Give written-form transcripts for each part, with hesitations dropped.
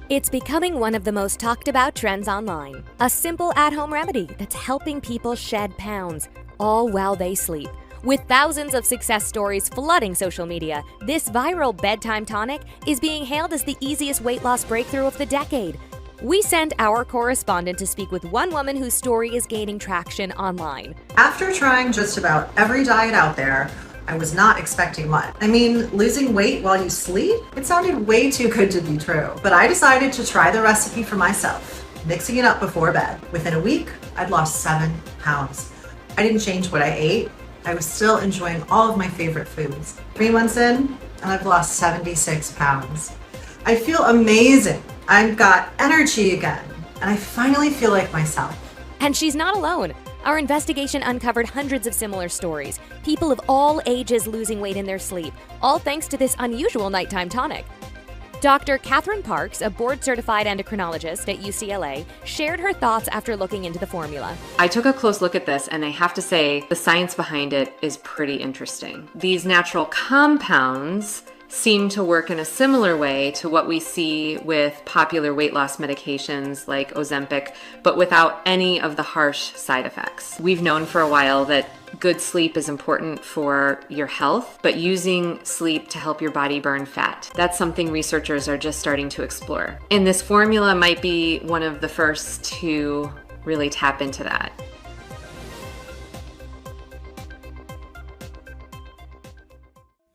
It's becoming one of the most talked about trends online. A simple at-home remedy that's helping people shed pounds, all while they sleep. With thousands of success stories flooding social media, this viral bedtime tonic is being hailed as the easiest weight loss breakthrough of the decade. We send our correspondent to speak with one woman whose story is gaining traction online. After trying just about every diet out there, I was not expecting much. I mean, losing weight while you sleep? It sounded way too good to be true. But I decided to try the recipe for myself, mixing it up before bed. Within a week, I'd lost 7 pounds. I didn't change what I ate. I was still enjoying all of my favorite foods. 3 months in, and I've lost 76 pounds. I feel amazing. I've got energy again, and I finally feel like myself. And she's not alone. Our investigation uncovered hundreds of similar stories. People of all ages losing weight in their sleep, all thanks to this unusual nighttime tonic. Dr. Catherine Parks, a board-certified endocrinologist at UCLA, shared her thoughts after looking into the formula. I took a close look at this, and I have to say the science behind it is pretty interesting. These natural compounds seem to work in a similar way to what we see with popular weight loss medications like Ozempic, but without any of the harsh side effects. We've known for a while that good sleep is important for your health, but using sleep to help your body burn fat, that's something researchers are just starting to explore. And this formula might be one of the first to really tap into that.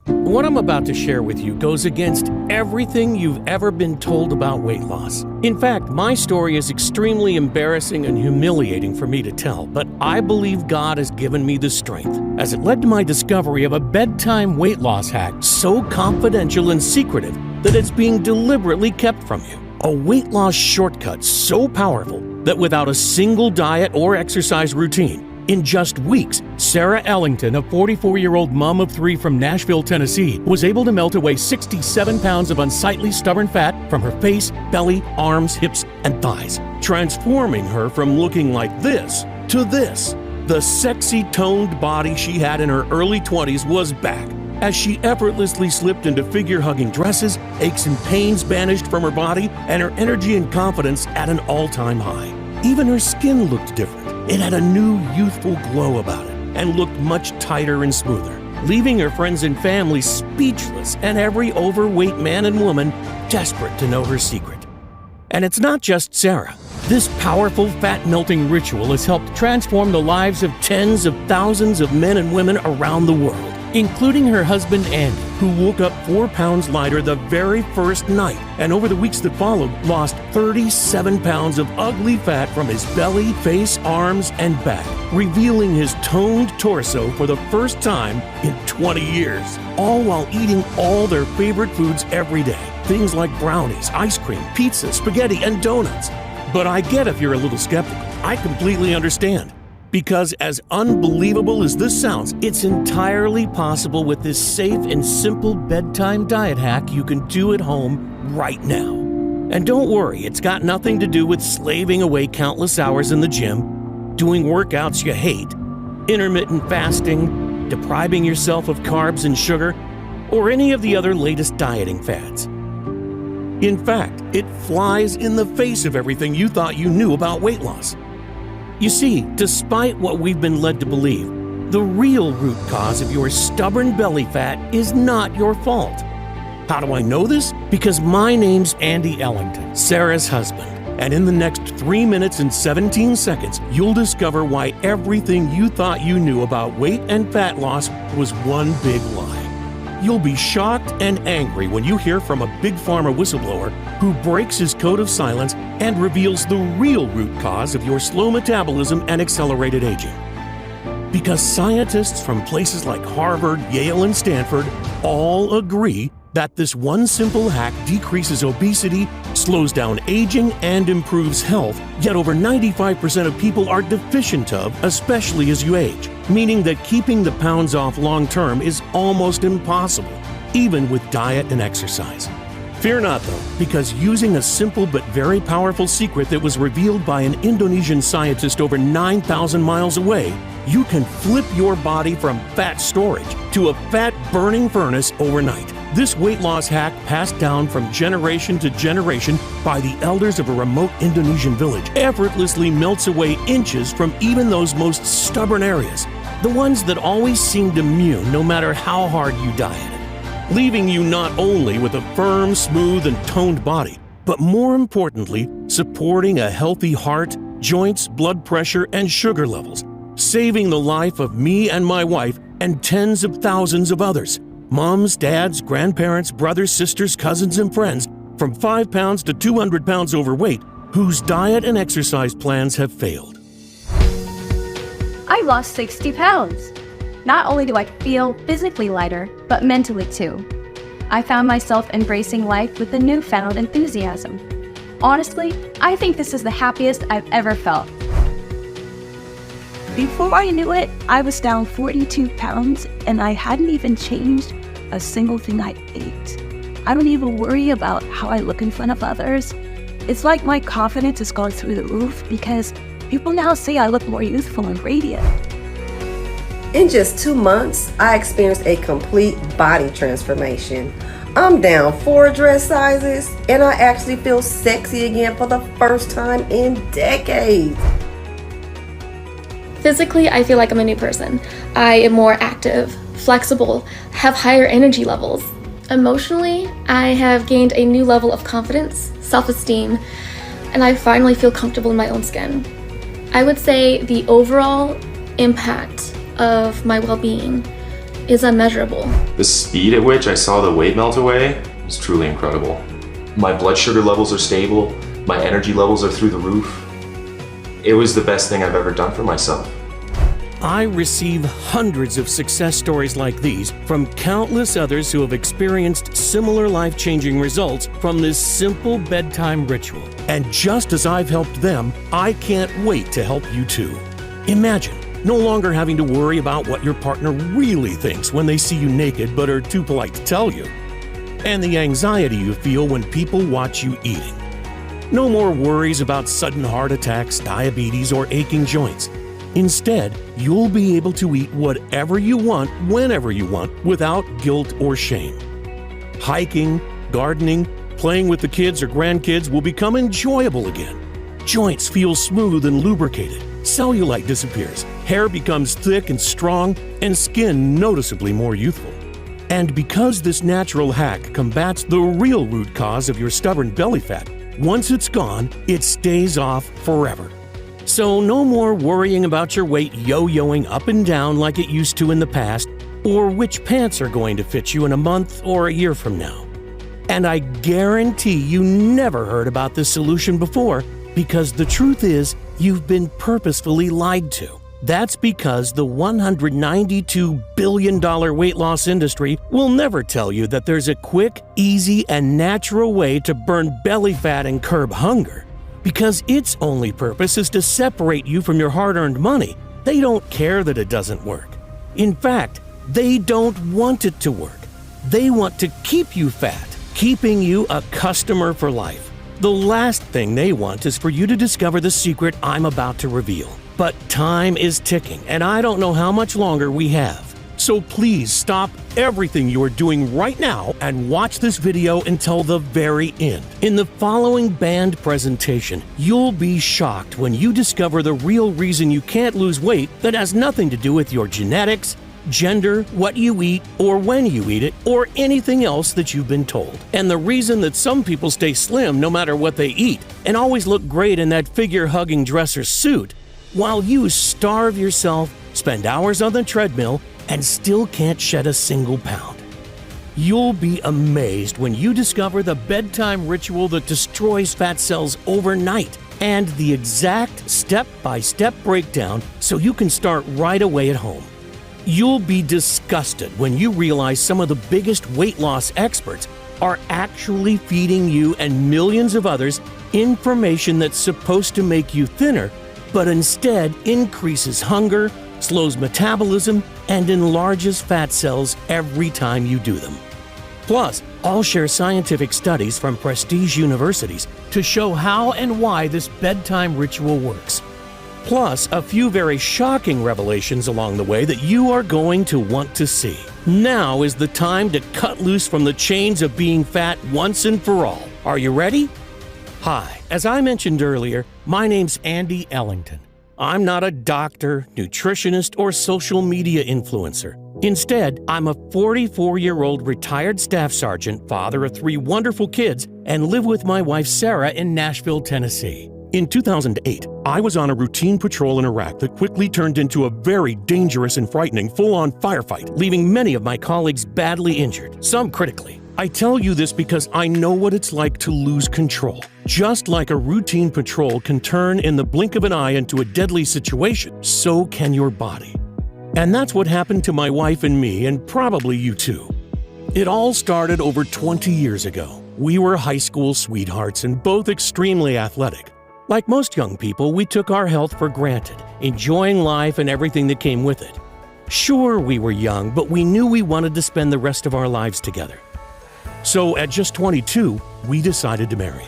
What I'm about to share with you goes against everything you've ever been told about weight loss. In fact, my story is extremely embarrassing and humiliating for me to tell, but I believe God has given me the strength, as it led to my discovery of a bedtime weight loss hack so confidential and secretive that it's being deliberately kept from you. A weight loss shortcut so powerful that without a single diet or exercise routine, in just weeks, Sarah Ellington, a 44-year-old mom of 3 from Nashville, Tennessee, was able to melt away 67 pounds of unsightly stubborn fat from her face, belly, arms, hips, and thighs, transforming her from looking like this to this. The sexy, toned body she had in her early 20s was back, as she effortlessly slipped into figure-hugging dresses, aches and pains vanished from her body, and her energy and confidence at an all-time high. Even her skin looked different. It had a new youthful glow about it and looked much tighter and smoother, leaving her friends and family speechless and every overweight man and woman desperate to know her secret. And it's not just Sarah. This powerful fat-melting ritual has helped transform the lives of tens of thousands of men and women around the world, including her husband Andy, who woke up 4 pounds lighter the very first night, and over the weeks that followed, lost 37 pounds of ugly fat from his belly, face, arms, and back, revealing his toned torso for the first time in 20 years, all while eating all their favorite foods every day. Things like brownies, ice cream, pizza, spaghetti, and donuts. But I get if you're a little skeptical. I completely understand. Because as unbelievable as this sounds, it's entirely possible with this safe and simple bedtime diet hack you can do at home right now. And don't worry, it's got nothing to do with slaving away countless hours in the gym, doing workouts you hate, intermittent fasting, depriving yourself of carbs and sugar, or any of the other latest dieting fads. In fact, it flies in the face of everything you thought you knew about weight loss. You see, despite what we've been led to believe, the real root cause of your stubborn belly fat is not your fault. How do I know this? Because my name's Andy Ellington, Sarah's husband, and in the next 3 minutes and 17 seconds, you'll discover why everything you thought you knew about weight and fat loss was one big lie. You'll be shocked and angry when you hear from a big pharma whistleblower who breaks his code of silence and reveals the real root cause of your slow metabolism and accelerated aging. Because scientists from places like Harvard, Yale, and Stanford all agree that this one simple hack decreases obesity, slows down aging, and improves health, yet over 95% of people are deficient of, especially as you age, meaning that keeping the pounds off long-term is almost impossible, even with diet and exercise. Fear not, though, because using a simple but very powerful secret that was revealed by an Indonesian scientist over 9,000 miles away, you can flip your body from fat storage to a fat-burning furnace overnight. This weight loss hack, passed down from generation to generation by the elders of a remote Indonesian village, effortlessly melts away inches from even those most stubborn areas, the ones that always seemed immune no matter how hard you dieted, leaving you not only with a firm, smooth, and toned body, but more importantly, supporting a healthy heart, joints, blood pressure, and sugar levels, saving the life of me and my wife and tens of thousands of others, moms, dads, grandparents, brothers, sisters, cousins, and friends, from 5 pounds to 200 pounds overweight, whose diet and exercise plans have failed. I lost 60 pounds. Not only do I feel physically lighter, but mentally too. I found myself embracing life with a newfound enthusiasm. Honestly, I think this is the happiest I've ever felt. Before I knew it, I was down 42 pounds and I hadn't even changed a single thing I ate. I don't even worry about how I look in front of others. It's like my confidence has gone through the roof because people now say I look more youthful and radiant. In just 2 months, I experienced a complete body transformation. I'm down 4 dress sizes and I actually feel sexy again for the first time in decades. Physically, I feel like I'm a new person. I am more active, flexible, have higher energy levels. Emotionally, I have gained a new level of confidence, self-esteem, and I finally feel comfortable in my own skin. I would say the overall impact of my well-being is unmeasurable. The speed at which I saw the weight melt away was truly incredible. My blood sugar levels are stable, my energy levels are through the roof. It was the best thing I've ever done for myself. I receive hundreds of success stories like these from countless others who have experienced similar life-changing results from this simple bedtime ritual. And just as I've helped them, I can't wait to help you too. Imagine no longer having to worry about what your partner really thinks when they see you naked but are too polite to tell you, and the anxiety you feel when people watch you eating. No more worries about sudden heart attacks, diabetes, or aching joints. Instead, you'll be able to eat whatever you want, whenever you want, without guilt or shame. Hiking, gardening, playing with the kids or grandkids will become enjoyable again. Joints feel smooth and lubricated. Cellulite disappears. Hair becomes thick and strong, and skin noticeably more youthful. And because this natural hack combats the real root cause of your stubborn belly fat, once it's gone, it stays off forever. So no more worrying about your weight yo-yoing up and down like it used to in the past, or which pants are going to fit you in a month or a year from now. And I guarantee you never heard about this solution before, because the truth is, you've been purposefully lied to. That's because the $192 billion weight loss industry will never tell you that there's a quick, easy, and natural way to burn belly fat and curb hunger. Because its only purpose is to separate you from your hard-earned money. They don't care that it doesn't work. In fact, they don't want it to work. They want to keep you fat, keeping you a customer for life. The last thing they want is for you to discover the secret I'm about to reveal. But time is ticking, and I don't know how much longer we have. So please stop everything you are doing right now and watch this video until the very end. In the following band presentation, you'll be shocked when you discover the real reason you can't lose weight that has nothing to do with your genetics, gender, what you eat, or when you eat it, or anything else that you've been told. And the reason that some people stay slim no matter what they eat and always look great in that figure-hugging dresser suit, while you starve yourself, spend hours on the treadmill, and still can't shed a single pound. You'll be amazed when you discover the bedtime ritual that destroys fat cells overnight and the exact step-by-step breakdown so you can start right away at home. You'll be disgusted when you realize some of the biggest weight loss experts are actually feeding you and millions of others information that's supposed to make you thinner, but instead increases hunger, slows metabolism, and enlarges fat cells every time you do them. Plus, I'll share scientific studies from prestige universities to show how and why this bedtime ritual works. Plus, a few very shocking revelations along the way that you are going to want to see. Now is the time to cut loose from the chains of being fat once and for all. Are you ready? Hi, as I mentioned earlier, my name's Andy Ellington. I'm not a doctor, nutritionist, or social media influencer. Instead, I'm a 44-year-old retired staff sergeant, father of 3 wonderful kids, and live with my wife Sarah in Nashville, Tennessee. In 2008, I was on a routine patrol in Iraq that quickly turned into a very dangerous and frightening full-on firefight, leaving many of my colleagues badly injured, some critically. I tell you this because I know what it's like to lose control. Just like a routine patrol can turn in the blink of an eye into a deadly situation, so can your body. And that's what happened to my wife and me, and probably you too. It all started over 20 years ago. We were high school sweethearts and both extremely athletic. Like most young people, we took our health for granted, enjoying life and everything that came with it. Sure, we were young, but we knew we wanted to spend the rest of our lives together. So at just 22, we decided to marry.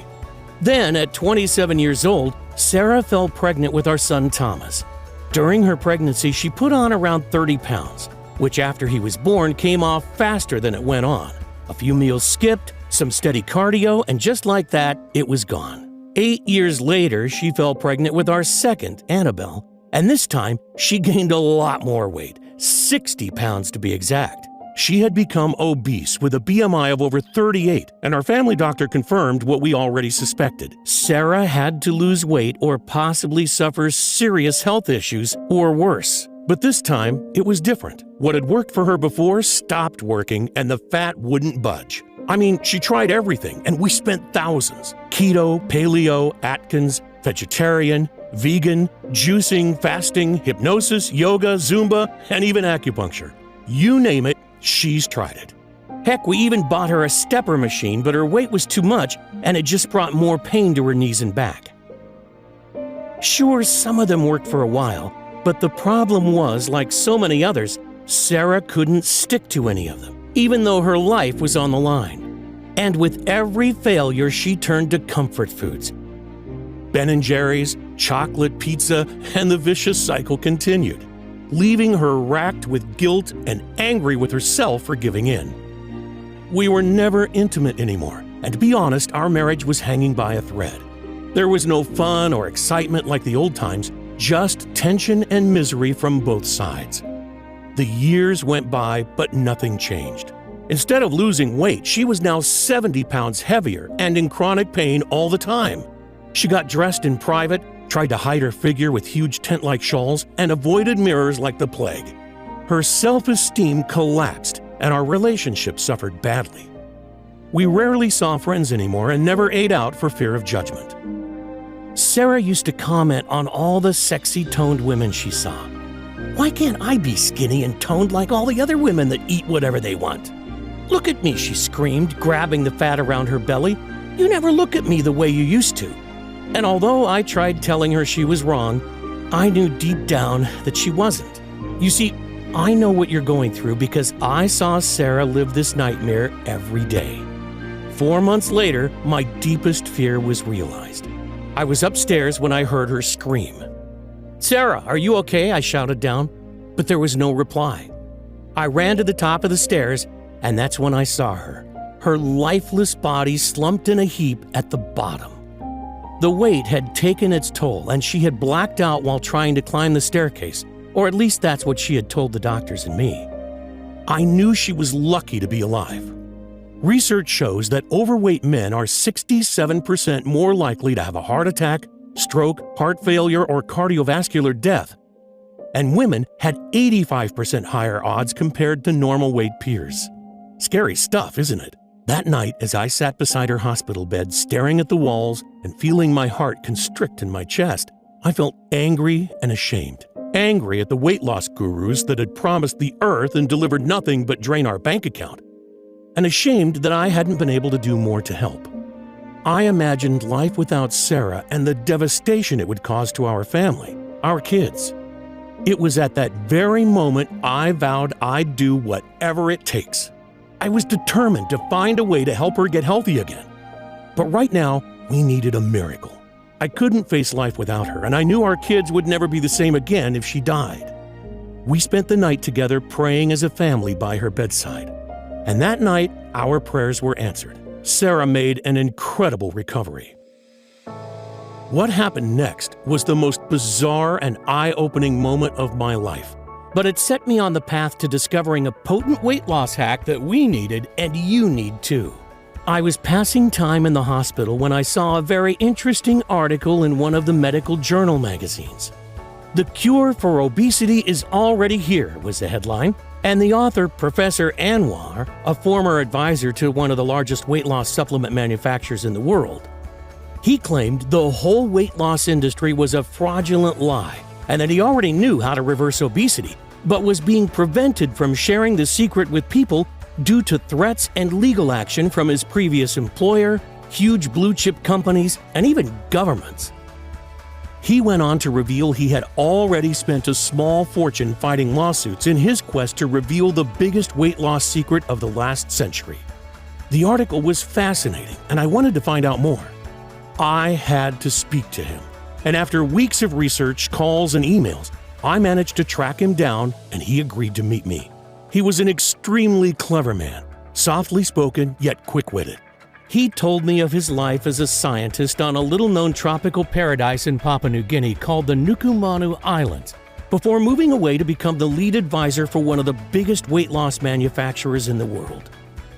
Then, at 27 years old, Sarah fell pregnant with our son Thomas. During her pregnancy, she put on around 30 pounds, which after he was born came off faster than it went on. A few meals skipped, some steady cardio, and just like that, it was gone. 8 years later, she fell pregnant with our second, Annabelle, and this time she gained a lot more weight, 60 pounds to be exact. She had become obese with a BMI of over 38, and our family doctor confirmed what we already suspected. Sarah had to lose weight or possibly suffer serious health issues or worse. But this time, it was different. What had worked for her before stopped working, and the fat wouldn't budge. I mean, she tried everything, and we spent thousands. Keto, paleo, Atkins, vegetarian, vegan, juicing, fasting, hypnosis, yoga, Zumba, and even acupuncture. You name it, she's tried it. Heck, we even bought her a stepper machine, but her weight was too much, and it just brought more pain to her knees and back. Sure, some of them worked for a while, but the problem was, like so many others, Sarah couldn't stick to any of them, even though her life was on the line. And with every failure, she turned to comfort foods. Ben & Jerry's, chocolate, pizza, and the vicious cycle continued, leaving her racked with guilt and angry with herself for giving in. We were never intimate anymore, and to be honest, our marriage was hanging by a thread. There was no fun or excitement like the old times, just tension and misery from both sides. The years went by, but nothing changed. Instead of losing weight, she was now 70 pounds heavier and in chronic pain all the time. She got dressed in private, tried to hide her figure with huge tent-like shawls, and avoided mirrors like the plague. Her self-esteem collapsed, and our relationship suffered badly. We rarely saw friends anymore and never ate out for fear of judgment. Sarah used to comment on all the sexy toned women she saw. Why can't I be skinny and toned like all the other women that eat whatever they want? Look at me, she screamed, grabbing the fat around her belly. You never look at me the way you used to. And although I tried telling her she was wrong, I knew deep down that she wasn't. You see, I know what you're going through because I saw Sarah live this nightmare every day. 4 months later, my deepest fear was realized. I was upstairs when I heard her scream. "Sarah, are you okay?" I shouted down, but there was no reply. I ran to the top of the stairs, and that's when I saw her. Her lifeless body slumped in a heap at the bottom. The weight had taken its toll, and she had blacked out while trying to climb the staircase, or at least that's what she had told the doctors and me. I knew she was lucky to be alive. Research shows that overweight men are 67% more likely to have a heart attack, stroke, heart failure, or cardiovascular death. And women had 85% higher odds compared to normal weight peers. Scary stuff, isn't it? That night, as I sat beside her hospital bed, staring at the walls and feeling my heart constrict in my chest, I felt angry and ashamed. Angry at the weight loss gurus that had promised the earth and delivered nothing but drain our bank account. And ashamed that I hadn't been able to do more to help. I imagined life without Sarah and the devastation it would cause to our family, our kids. It was at that very moment I vowed I'd do whatever it takes. I was determined to find a way to help her get healthy again. But right now, we needed a miracle. I couldn't face life without her, and I knew our kids would never be the same again if she died. We spent the night together praying as a family by her bedside. And that night, our prayers were answered. Sarah made an incredible recovery. What happened next was the most bizarre and eye-opening moment of my life. But it set me on the path to discovering a potent weight loss hack that we needed and you need too. I was passing time in the hospital when I saw a very interesting article in one of the medical journal magazines. "The cure for obesity is already here," was the headline, and the author, Professor Anwar, a former advisor to one of the largest weight loss supplement manufacturers in the world, he claimed the whole weight loss industry was a fraudulent lie and that he already knew how to reverse obesity, but was being prevented from sharing the secret with people due to threats and legal action from his previous employer, huge blue-chip companies, and even governments. He went on to reveal he had already spent a small fortune fighting lawsuits in his quest to reveal the biggest weight loss secret of the last century. The article was fascinating, and I wanted to find out more. I had to speak to him, and after weeks of research, calls, and emails, I managed to track him down, and he agreed to meet me. He was an extremely clever man, softly spoken yet quick-witted. He told me of his life as a scientist on a little-known tropical paradise in Papua New Guinea called the Nukumanu Islands, before moving away to become the lead advisor for one of the biggest weight loss manufacturers in the world.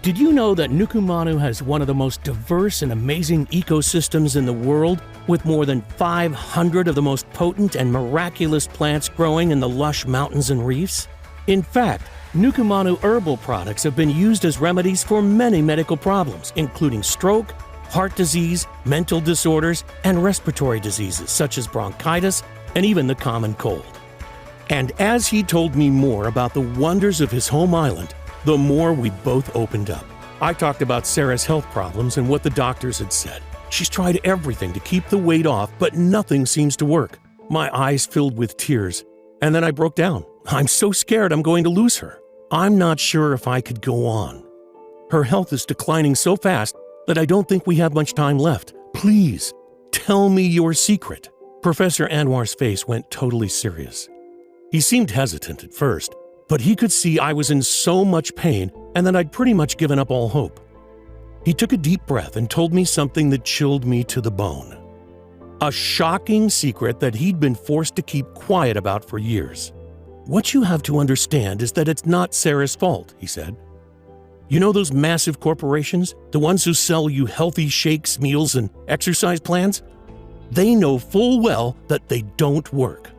Did you know that Nukumanu has one of the most diverse and amazing ecosystems in the world, with more than 500 of the most potent and miraculous plants growing in the lush mountains and reefs? In fact, Nukumanu herbal products have been used as remedies for many medical problems, including stroke, heart disease, mental disorders, and respiratory diseases such as bronchitis and even the common cold. And as he told me more about the wonders of his home island, the more we both opened up. I talked about Sarah's health problems and what the doctors had said. She's tried everything to keep the weight off, but nothing seems to work. My eyes filled with tears, and then I broke down. I'm so scared I'm going to lose her. I'm not sure if I could go on. Her health is declining so fast that I don't think we have much time left. Please, tell me your secret. Professor Anwar's face went totally serious. He seemed hesitant at first, but he could see I was in so much pain and that I'd pretty much given up all hope. He took a deep breath and told me something that chilled me to the bone. A shocking secret that he'd been forced to keep quiet about for years. "What you have to understand is that it's not Sarah's fault," he said. "You know those massive corporations, the ones who sell you healthy shakes, meals, and exercise plans? They know full well that they don't work.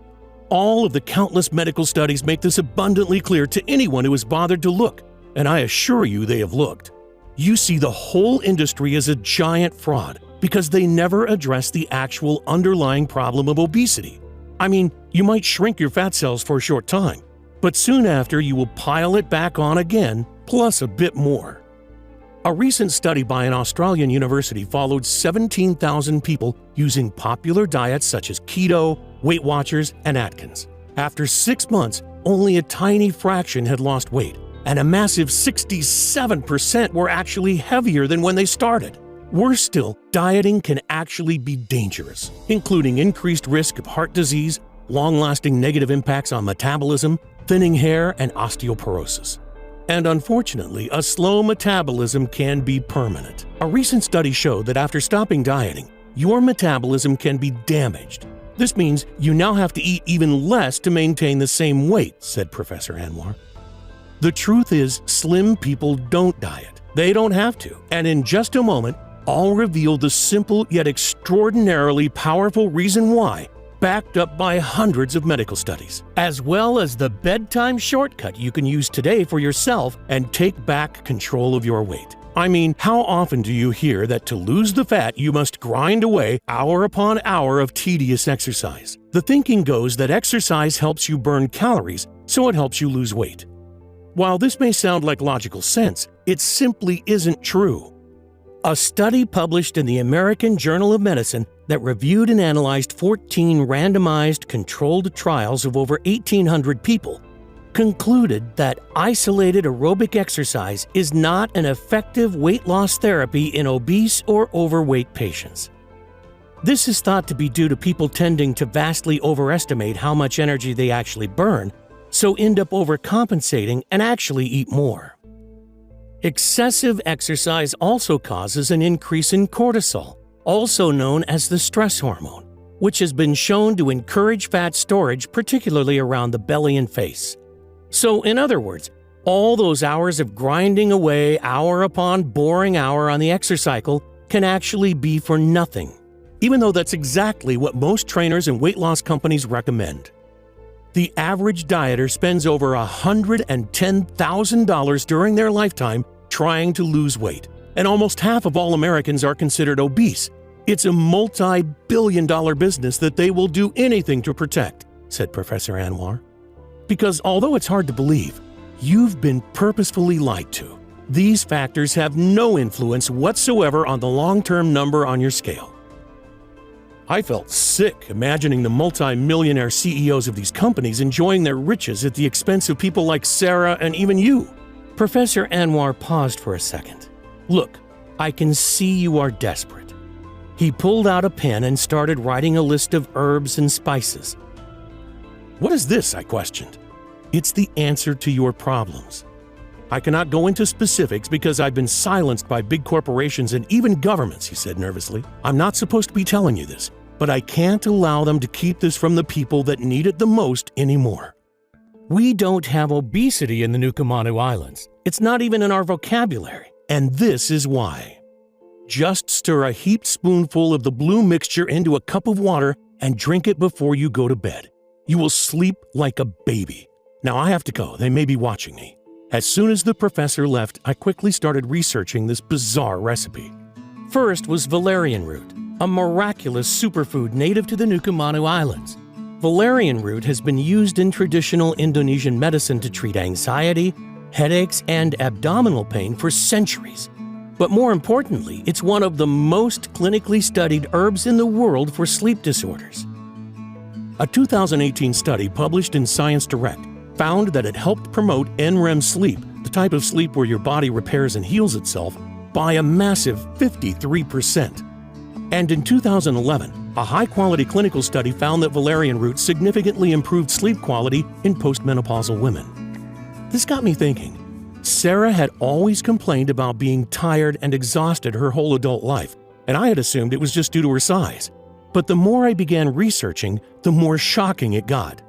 All of the countless medical studies make this abundantly clear to anyone who has bothered to look, and I assure you they have looked. You see the whole industry as a giant fraud because they never address the actual underlying problem of obesity. I mean, you might shrink your fat cells for a short time, but soon after you will pile it back on again, plus a bit more." A recent study by an Australian university followed 17,000 people using popular diets such as keto, Weight Watchers, and Atkins. After 6 months, only a tiny fraction had lost weight, and a massive 67% were actually heavier than when they started. Worse still, dieting can actually be dangerous, including increased risk of heart disease, long-lasting negative impacts on metabolism, thinning hair, and osteoporosis. And unfortunately, a slow metabolism can be permanent. A recent study showed that after stopping dieting, your metabolism can be damaged. This means you now have to eat even less to maintain the same weight, said Professor Anwar. The truth is, slim people don't diet. They don't have to. And in just a moment, I'll reveal the simple yet extraordinarily powerful reason why, backed up by hundreds of medical studies, as well as the bedtime shortcut you can use today for yourself and take back control of your weight. I mean, how often do you hear that to lose the fat you must grind away hour upon hour of tedious exercise? The thinking goes that exercise helps you burn calories, so it helps you lose weight. While this may sound like logical sense, it simply isn't true. A study published in the American Journal of Medicine that reviewed and analyzed 14 randomized controlled trials of over 1,800 people concluded that isolated aerobic exercise is not an effective weight loss therapy in obese or overweight patients. This is thought to be due to people tending to vastly overestimate how much energy they actually burn, so end up overcompensating and actually eat more. Excessive exercise also causes an increase in cortisol, also known as the stress hormone, which has been shown to encourage fat storage, particularly around the belly and face. So, in other words, all those hours of grinding away hour upon boring hour on the exercise cycle can actually be for nothing, even though that's exactly what most trainers and weight loss companies recommend. The average dieter spends over $110,000 during their lifetime trying to lose weight, and almost half of all Americans are considered obese. It's a multi-billion-dollar business that they will do anything to protect, said Professor Anwar. Because although it's hard to believe, you've been purposefully lied to. These factors have no influence whatsoever on the long-term number on your scale. I felt sick imagining the multi-millionaire CEOs of these companies enjoying their riches at the expense of people like Sarah and even you. Professor Anwar paused for a second. Look, I can see you are desperate. He pulled out a pen and started writing a list of herbs and spices. What is this? I questioned. It's the answer to your problems. I cannot go into specifics because I've been silenced by big corporations and even governments, he said nervously. I'm not supposed to be telling you this, but I can't allow them to keep this from the people that need it the most anymore. We don't have obesity in the Nukumanu Islands. It's not even in our vocabulary. And this is why. Just stir a heaped spoonful of the blue mixture into a cup of water and drink it before you go to bed. You will sleep like a baby. Now I have to go. They may be watching me. As soon as the professor left, I quickly started researching this bizarre recipe. First was valerian root, a miraculous superfood native to the Nukumanu Islands. Valerian root has been used in traditional Indonesian medicine to treat anxiety, headaches, and abdominal pain for centuries. But more importantly, it's one of the most clinically studied herbs in the world for sleep disorders. A 2018 study published in Science Direct found that it helped promote NREM sleep, the type of sleep where your body repairs and heals itself, by a massive 53%. And in 2011, a high-quality clinical study found that valerian root significantly improved sleep quality in postmenopausal women. This got me thinking. Sarah had always complained about being tired and exhausted her whole adult life, and I had assumed it was just due to her size. But the more I began researching, the more shocking it got.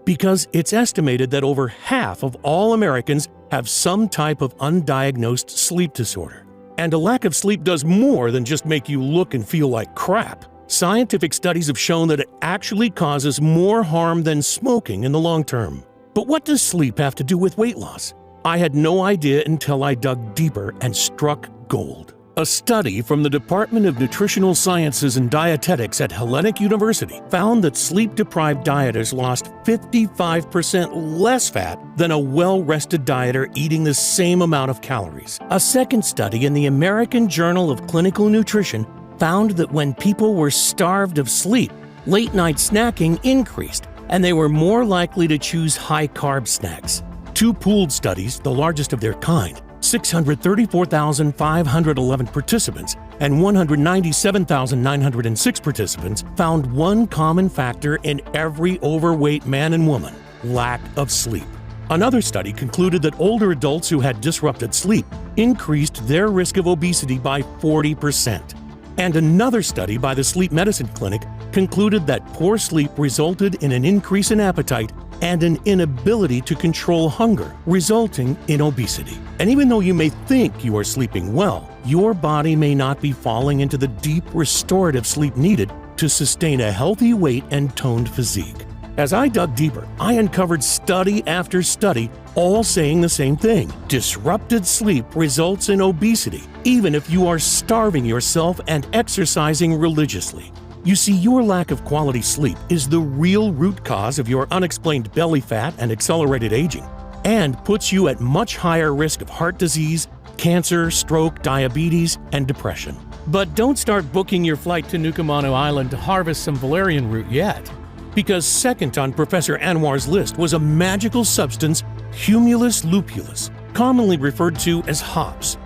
Because it's estimated that over half of all Americans have some type of undiagnosed sleep disorder. And a lack of sleep does more than just make you look and feel like crap. Scientific studies have shown that it actually causes more harm than smoking in the long term. But what does sleep have to do with weight loss? I had no idea until I dug deeper and struck gold. A study from the Department of Nutritional Sciences and Dietetics at Hellenic University found that sleep-deprived dieters lost 55% less fat than a well-rested dieter eating the same amount of calories. A second study in the American Journal of Clinical Nutrition found that when people were starved of sleep, late-night snacking increased, and they were more likely to choose high-carb snacks. Two pooled studies, the largest of their kind, 634,511 participants and 197,906 participants found one common factor in every overweight man and woman: lack of sleep. Another study concluded that older adults who had disrupted sleep increased their risk of obesity by 40%. And another study by the Sleep Medicine Clinic concluded that poor sleep resulted in an increase in appetite and an inability to control hunger, resulting in obesity. And even though you may think you are sleeping well, your body may not be falling into the deep restorative sleep needed to sustain a healthy weight and toned physique. As I dug deeper, I uncovered study after study, all saying the same thing. Disrupted sleep results in obesity, even if you are starving yourself and exercising religiously. You see, your lack of quality sleep is the real root cause of your unexplained belly fat and accelerated aging, and puts you at much higher risk of heart disease, cancer, stroke, diabetes, and depression. But don't start booking your flight to Nukumanu Island to harvest some valerian root yet, because second on Professor Anwar's list was a magical substance, Humulus lupulus, commonly referred to as hops.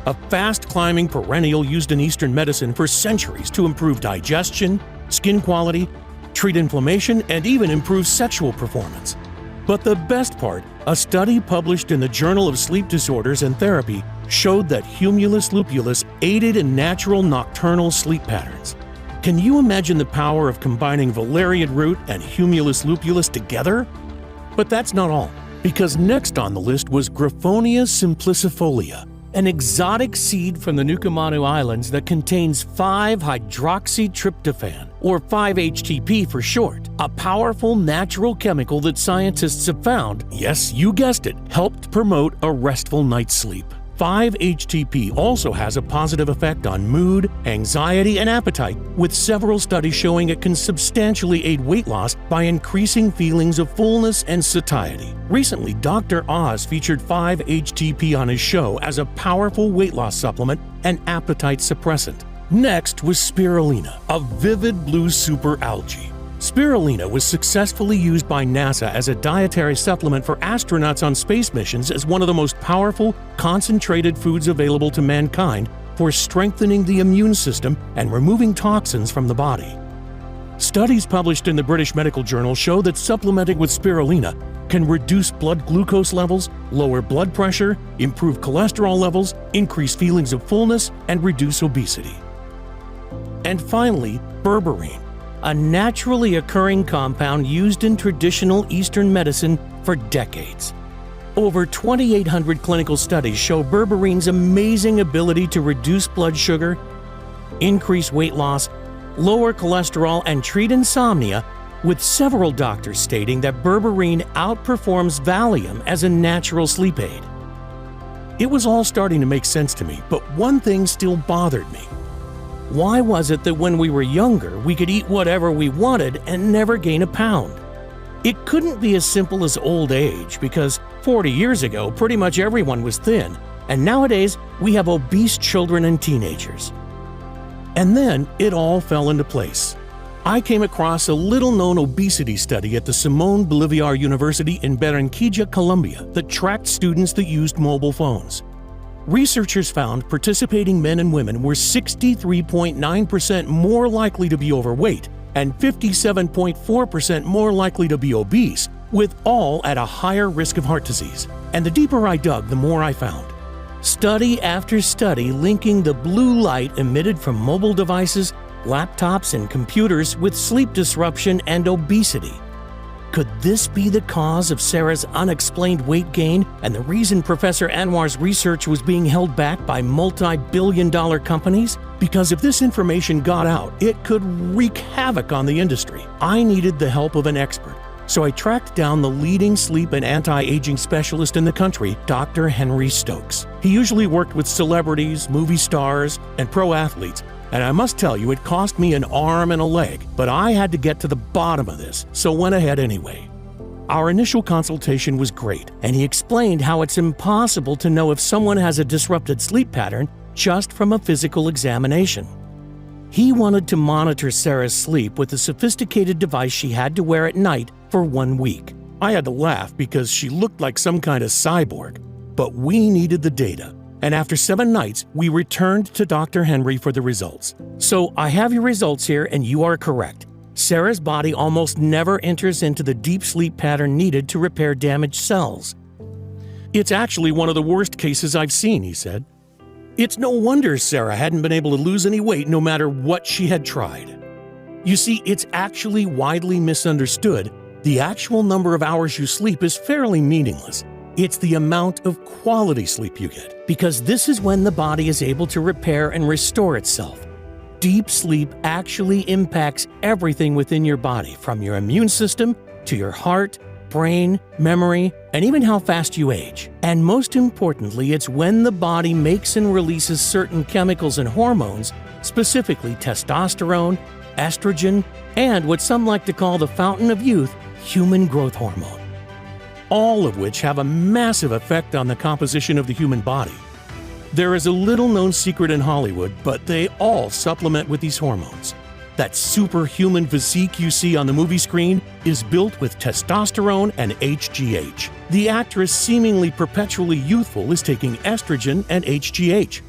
A fast-climbing perennial used in Eastern medicine for centuries to improve digestion, skin quality, treat inflammation, and even improve sexual performance. But the best part, a study published in the Journal of Sleep Disorders and Therapy showed that Humulus lupulus aided in natural nocturnal sleep patterns. Can you imagine the power of combining valerian root and Humulus lupulus together? But that's not all, because next on the list was Griffonia simplicifolia, an exotic seed from the Nukumanu Islands that contains 5-hydroxytryptophan, or 5-HTP for short, a powerful natural chemical that scientists have found, yes, you guessed it, helped promote a restful night's sleep. 5-HTP also has a positive effect on mood, anxiety, and appetite, with several studies showing it can substantially aid weight loss by increasing feelings of fullness and satiety. Recently, Dr. Oz featured 5-HTP on his show as a powerful weight loss supplement and appetite suppressant. Next was spirulina, a vivid blue superalgae. Spirulina was successfully used by NASA as a dietary supplement for astronauts on space missions as one of the most powerful, concentrated foods available to mankind for strengthening the immune system and removing toxins from the body. Studies published in the British Medical Journal show that supplementing with spirulina can reduce blood glucose levels, lower blood pressure, improve cholesterol levels, increase feelings of fullness, and reduce obesity. And finally, berberine, a naturally occurring compound used in traditional Eastern medicine for decades. Over 2,800 clinical studies show berberine's amazing ability to reduce blood sugar, increase weight loss, lower cholesterol, and treat insomnia, with several doctors stating that berberine outperforms Valium as a natural sleep aid. It was all starting to make sense to me, but one thing still bothered me. Why was it that when we were younger, we could eat whatever we wanted and never gain a pound? It couldn't be as simple as old age, because 40 years ago, pretty much everyone was thin, and nowadays we have obese children and teenagers. And then it all fell into place. I came across a little-known obesity study at the Simón Bolívar University in Barranquilla, Colombia, that tracked students that used mobile phones. Researchers found participating men and women were 63.9% more likely to be overweight and 57.4% more likely to be obese, with all at a higher risk of heart disease. And the deeper I dug, the more I found. Study after study linking the blue light emitted from mobile devices, laptops, and computers with sleep disruption and obesity. Could this be the cause of Sarah's unexplained weight gain and the reason Professor Anwar's research was being held back by multi-billion-dollar companies? Because if this information got out, it could wreak havoc on the industry. I needed the help of an expert, so I tracked down the leading sleep and anti-aging specialist in the country, Dr. Henry Stokes. He usually worked with celebrities, movie stars, and pro athletes, and I must tell you, it cost me an arm and a leg, but I had to get to the bottom of this, so went ahead anyway. Our initial consultation was great, and he explained how it's impossible to know if someone has a disrupted sleep pattern just from a physical examination. He wanted to monitor Sarah's sleep with a sophisticated device she had to wear at night for 1 week. I had to laugh because she looked like some kind of cyborg, but we needed the data. And after 7 nights, we returned to Dr. Henry for the results. So I have your results here, and you are correct. Sarah's body almost never enters into the deep sleep pattern needed to repair damaged cells. It's actually one of the worst cases I've seen, he said. It's no wonder Sarah hadn't been able to lose any weight no matter what she had tried. You see, it's actually widely misunderstood. The actual number of hours you sleep is fairly meaningless. It's the amount of quality sleep you get, because this is when the body is able to repair and restore itself. Deep sleep actually impacts everything within your body, from your immune system to your heart, brain, memory, and even how fast you age. And most importantly, it's when the body makes and releases certain chemicals and hormones, specifically testosterone, estrogen, and what some like to call the fountain of youth, human growth hormone. All of which have a massive effect on the composition of the human body. There is a little-known secret in Hollywood, but they all supplement with these hormones. That superhuman physique you see on the movie screen is built with testosterone and HGH. The actress, seemingly perpetually youthful, is taking estrogen and HGH.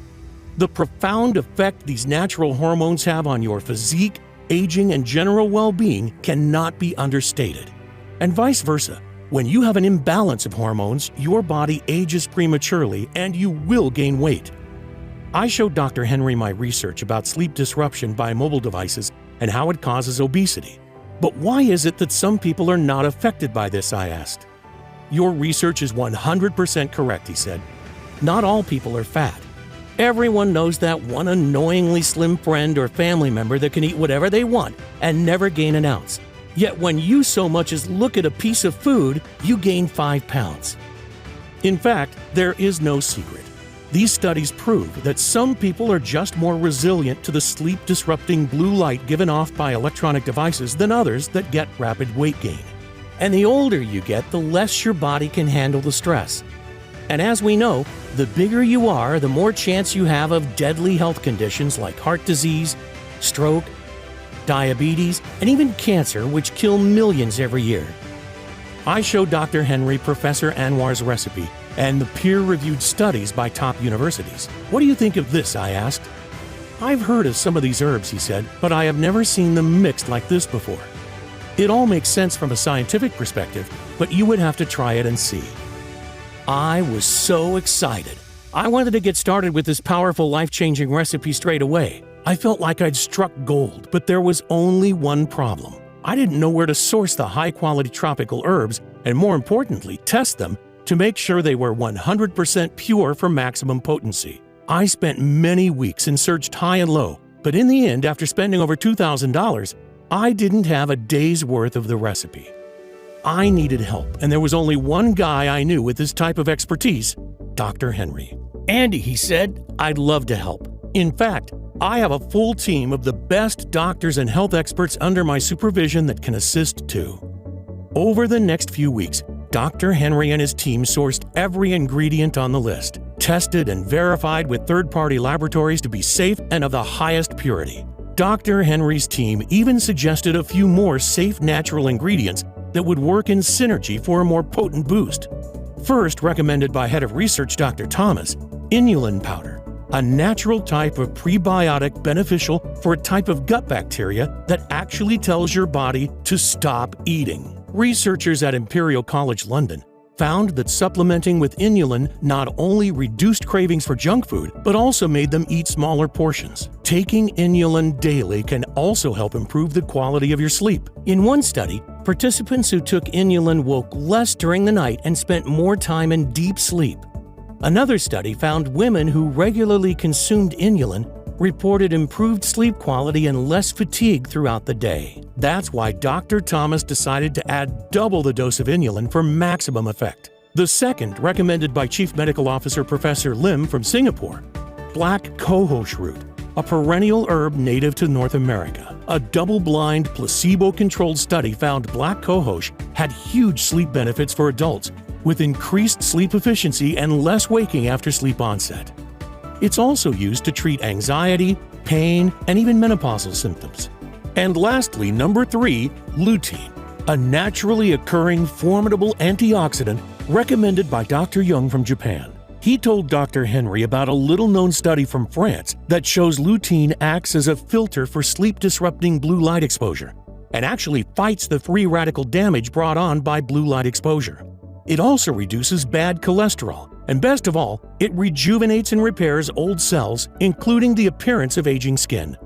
The profound effect these natural hormones have on your physique, aging, and general well-being cannot be understated. And vice versa. When you have an imbalance of hormones, your body ages prematurely and you will gain weight. I showed Dr. Henry my research about sleep disruption by mobile devices and how it causes obesity. But why is it that some people are not affected by this, I asked. Your research is 100% correct, he said. Not all people are fat. Everyone knows that one annoyingly slim friend or family member that can eat whatever they want and never gain an ounce. Yet when you so much as look at a piece of food, you gain 5 pounds. In fact, there is no secret. These studies prove that some people are just more resilient to the sleep-disrupting blue light given off by electronic devices than others that get rapid weight gain. And the older you get, the less your body can handle the stress. And as we know, the bigger you are, the more chance you have of deadly health conditions like heart disease, stroke, diabetes, and even cancer, which kill millions every year. I showed Dr. Henry Professor Anwar's recipe and the peer-reviewed studies by top universities. What do you think of this, I asked. I've heard of some of these herbs, he said, but I have never seen them mixed like this before. It all makes sense from a scientific perspective, but you would have to try it and see. I was so excited. I wanted to get started with this powerful, life-changing recipe straight away. I felt like I'd struck gold, but there was only one problem. I didn't know where to source the high-quality tropical herbs, and more importantly, test them to make sure they were 100% pure for maximum potency. I spent many weeks and searched high and low, but in the end, after spending over $2,000, I didn't have a day's worth of the recipe. I needed help, and there was only one guy I knew with this type of expertise, Dr. Henry. Andy, he said, I'd love to help. In fact, I have a full team of the best doctors and health experts under my supervision that can assist too. Over the next few weeks, Dr. Henry and his team sourced every ingredient on the list, tested and verified with third-party laboratories to be safe and of the highest purity. Dr. Henry's team even suggested a few more safe natural ingredients that would work in synergy for a more potent boost. First recommended by head of research Dr. Thomas, inulin powder, a natural type of prebiotic beneficial for a type of gut bacteria that actually tells your body to stop eating. Researchers at Imperial College London found that supplementing with inulin not only reduced cravings for junk food, but also made them eat smaller portions. Taking inulin daily can also help improve the quality of your sleep. In one study, participants who took inulin woke less during the night and spent more time in deep sleep. Another study found women who regularly consumed inulin reported improved sleep quality and less fatigue throughout the day. That's why Dr. Thomas decided to add double the dose of inulin for maximum effect. The second, recommended by Chief Medical Officer Professor Lim from Singapore, black cohosh root, a perennial herb native to North America. A double-blind, placebo-controlled study found black cohosh had huge sleep benefits for adults, with increased sleep efficiency and less waking after sleep onset. It's also used to treat anxiety, pain, and even menopausal symptoms. And lastly, number 3, lutein, a naturally occurring formidable antioxidant recommended by Dr. Young from Japan. He told Dr. Henry about a little-known study from France that shows lutein acts as a filter for sleep-disrupting blue light exposure and actually fights the free radical damage brought on by blue light exposure. It also reduces bad cholesterol, and best of all, it rejuvenates and repairs old cells, including the appearance of aging skin.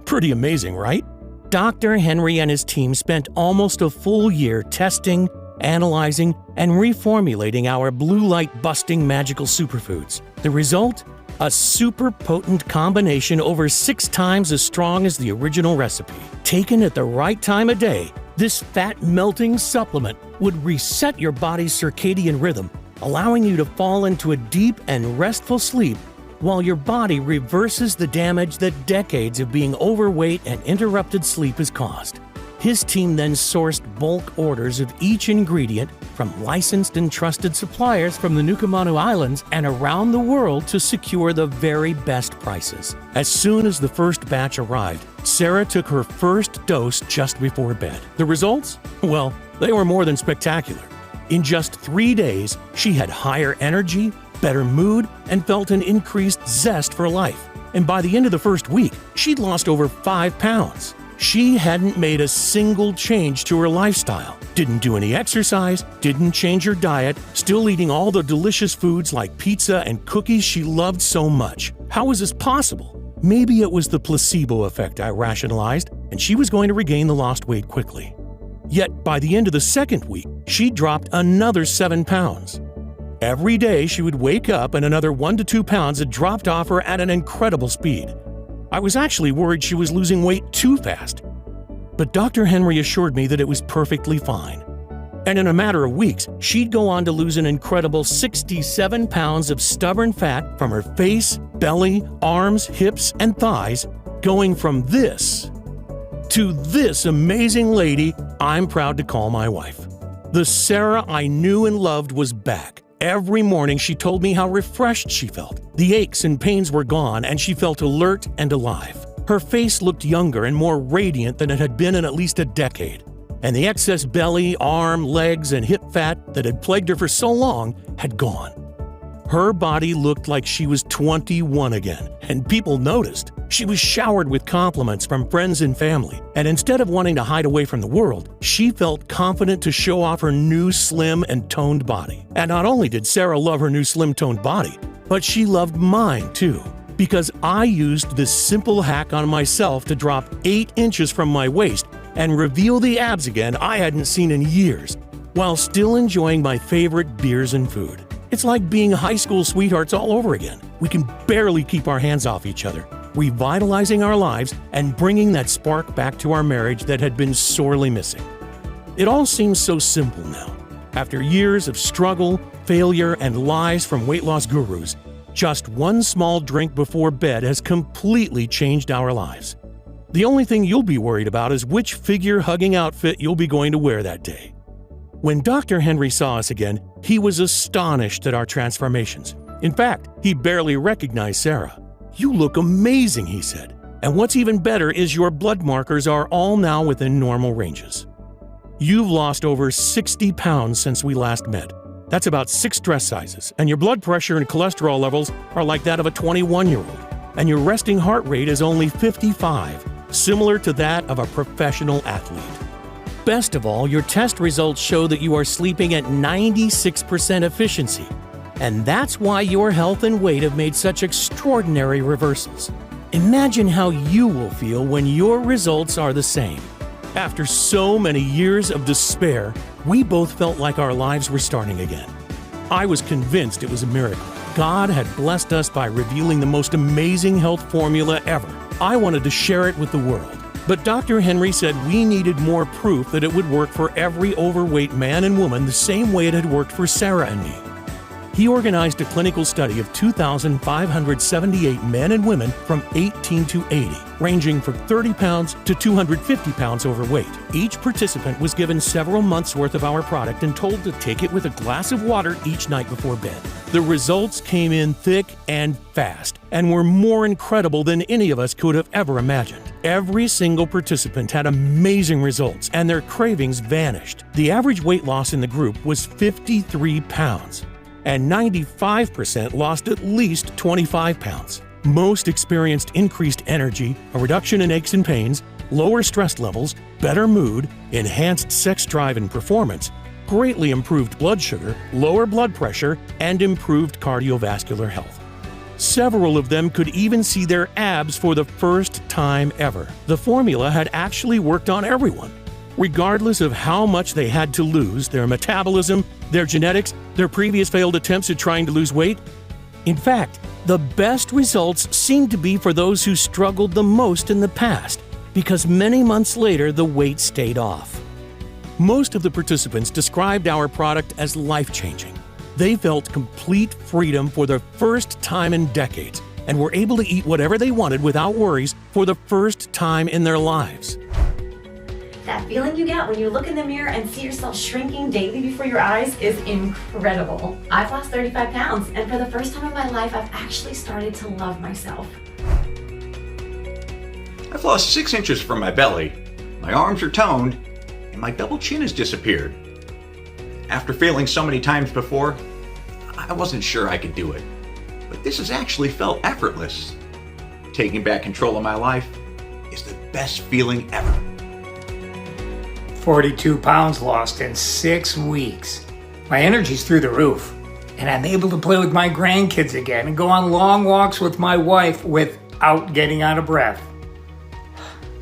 Pretty amazing, right? Dr. Henry and his team spent almost a full year testing, analyzing, and reformulating our blue light-busting magical superfoods. The result? A super potent combination over 6 times as strong as the original recipe. Taken at the right time of day, this fat-melting supplement would reset your body's circadian rhythm, allowing you to fall into a deep and restful sleep while your body reverses the damage that decades of being overweight and interrupted sleep has caused. His team then sourced bulk orders of each ingredient from licensed and trusted suppliers from the Nukumanu Islands and around the world to secure the very best prices. As soon as the first batch arrived, Sarah took her first dose just before bed. The results? Well, they were more than spectacular. In just 3 days, she had higher energy, better mood, and felt an increased zest for life. And by the end of the first week, she'd lost over 5 pounds. She hadn't made a single change to her lifestyle, didn't do any exercise, didn't change her diet, still eating all the delicious foods like pizza and cookies she loved so much. How was this possible? Maybe it was the placebo effect, I rationalized, and she was going to regain the lost weight quickly. Yet, by the end of the second week, she dropped another 7 pounds. Every day, she would wake up and another 1 to 2 pounds had dropped off her at an incredible speed. I was actually worried she was losing weight too fast. But Dr. Henry assured me that it was perfectly fine. And in a matter of weeks, she'd go on to lose an incredible 67 pounds of stubborn fat from her face, belly, arms, hips, and thighs, going from this to this amazing lady I'm proud to call my wife. The Sarah I knew and loved was back. Every morning she told me how refreshed she felt. The aches and pains were gone and she felt alert and alive. Her face looked younger and more radiant than it had been in at least a decade. And the excess belly, arm, legs, and hip fat that had plagued her for so long had gone. Her body looked like she was 21 again, and people noticed. She was showered with compliments from friends and family, and instead of wanting to hide away from the world, she felt confident to show off her new slim and toned body. And not only did Sarah love her new slim-toned body, but she loved mine too, because I used this simple hack on myself to drop 8 inches from my waist and reveal the abs again I hadn't seen in years, while still enjoying my favorite beers and food. It's like being high school sweethearts all over again. We can barely keep our hands off each other, revitalizing our lives and bringing that spark back to our marriage that had been sorely missing. It all seems so simple now. After years of struggle, failure, and lies from weight loss gurus, just one small drink before bed has completely changed our lives. The only thing you'll be worried about is which figure-hugging outfit you'll be going to wear that day. When Dr. Henry saw us again, he was astonished at our transformations. In fact, he barely recognized Sarah. "You look amazing," he said. "And what's even better is your blood markers are all now within normal ranges. You've lost over 60 pounds since we last met. That's about 6 dress sizes, and your blood pressure and cholesterol levels are like that of a 21-year-old. And your resting heart rate is only 55, similar to that of a professional athlete. Best of all, your test results show that you are sleeping at 96% efficiency. And that's why your health and weight have made such extraordinary reversals. Imagine how you will feel when your results are the same." After so many years of despair, we both felt like our lives were starting again. I was convinced it was a miracle. God had blessed us by revealing the most amazing health formula ever. I wanted to share it with the world. But Dr. Henry said we needed more proof that it would work for every overweight man and woman the same way it had worked for Sarah and me. He organized a clinical study of 2,578 men and women from 18 to 80, ranging from 30 pounds to 250 pounds overweight. Each participant was given several months' worth of our product and told to take it with a glass of water each night before bed. The results came in thick and fast, and were more incredible than any of us could have ever imagined. Every single participant had amazing results, and their cravings vanished. The average weight loss in the group was 53 pounds. And 95% lost at least 25 pounds. Most experienced increased energy, a reduction in aches and pains, lower stress levels, better mood, enhanced sex drive and performance, greatly improved blood sugar, lower blood pressure, and improved cardiovascular health. Several of them could even see their abs for the first time ever. The formula had actually worked on everyone. Regardless of how much they had to lose, their metabolism, their genetics, their previous failed attempts at trying to lose weight. In fact, the best results seemed to be for those who struggled the most in the past, because many months later the weight stayed off. Most of the participants described our product as life-changing. They felt complete freedom for the first time in decades and were able to eat whatever they wanted without worries for the first time in their lives. That feeling you get when you look in the mirror and see yourself shrinking daily before your eyes is incredible. I've lost 35 pounds, and for the first time in my life, I've actually started to love myself. I've lost 6 inches from my belly, my arms are toned, and my double chin has disappeared. After failing so many times before, I wasn't sure I could do it. But this has actually felt effortless. Taking back control of my life is the best feeling ever. 42 pounds lost in 6 weeks. My energy's through the roof, and I'm able to play with my grandkids again and go on long walks with my wife without getting out of breath.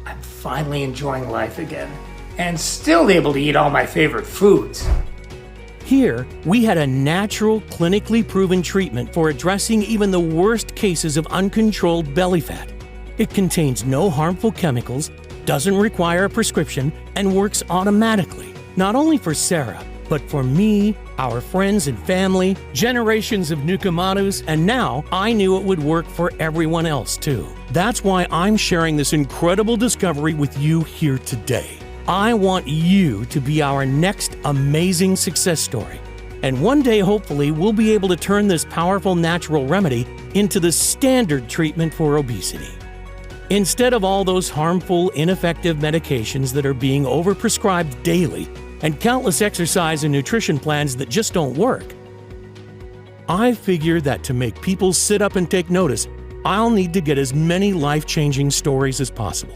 I'm finally enjoying life again, and still able to eat all my favorite foods. Here, we had a natural, clinically proven treatment for addressing even the worst cases of uncontrolled belly fat. It contains no harmful chemicals, doesn't require a prescription, and works automatically, not only for Sarah, but for me, our friends and family, generations of Nukumatus, and now I knew it would work for everyone else too. That's why I'm sharing this incredible discovery with you here today. I want you to be our next amazing success story. And one day, hopefully, we'll be able to turn this powerful natural remedy into the standard treatment for obesity. Instead of all those harmful, ineffective medications that are being overprescribed daily and countless exercise and nutrition plans that just don't work, I figure that to make people sit up and take notice, I'll need to get as many life-changing stories as possible.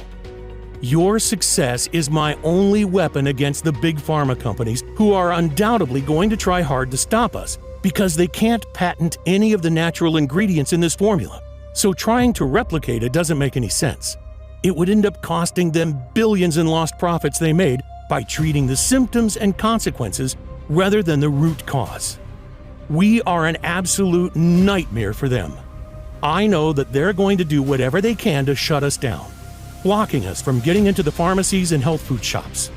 Your success is my only weapon against the big pharma companies who are undoubtedly going to try hard to stop us because they can't patent any of the natural ingredients in this formula. So trying to replicate it doesn't make any sense. It would end up costing them billions in lost profits they made by treating the symptoms and consequences rather than the root cause. We are an absolute nightmare for them. I know that they're going to do whatever they can to shut us down, blocking us from getting into the pharmacies and health food shops.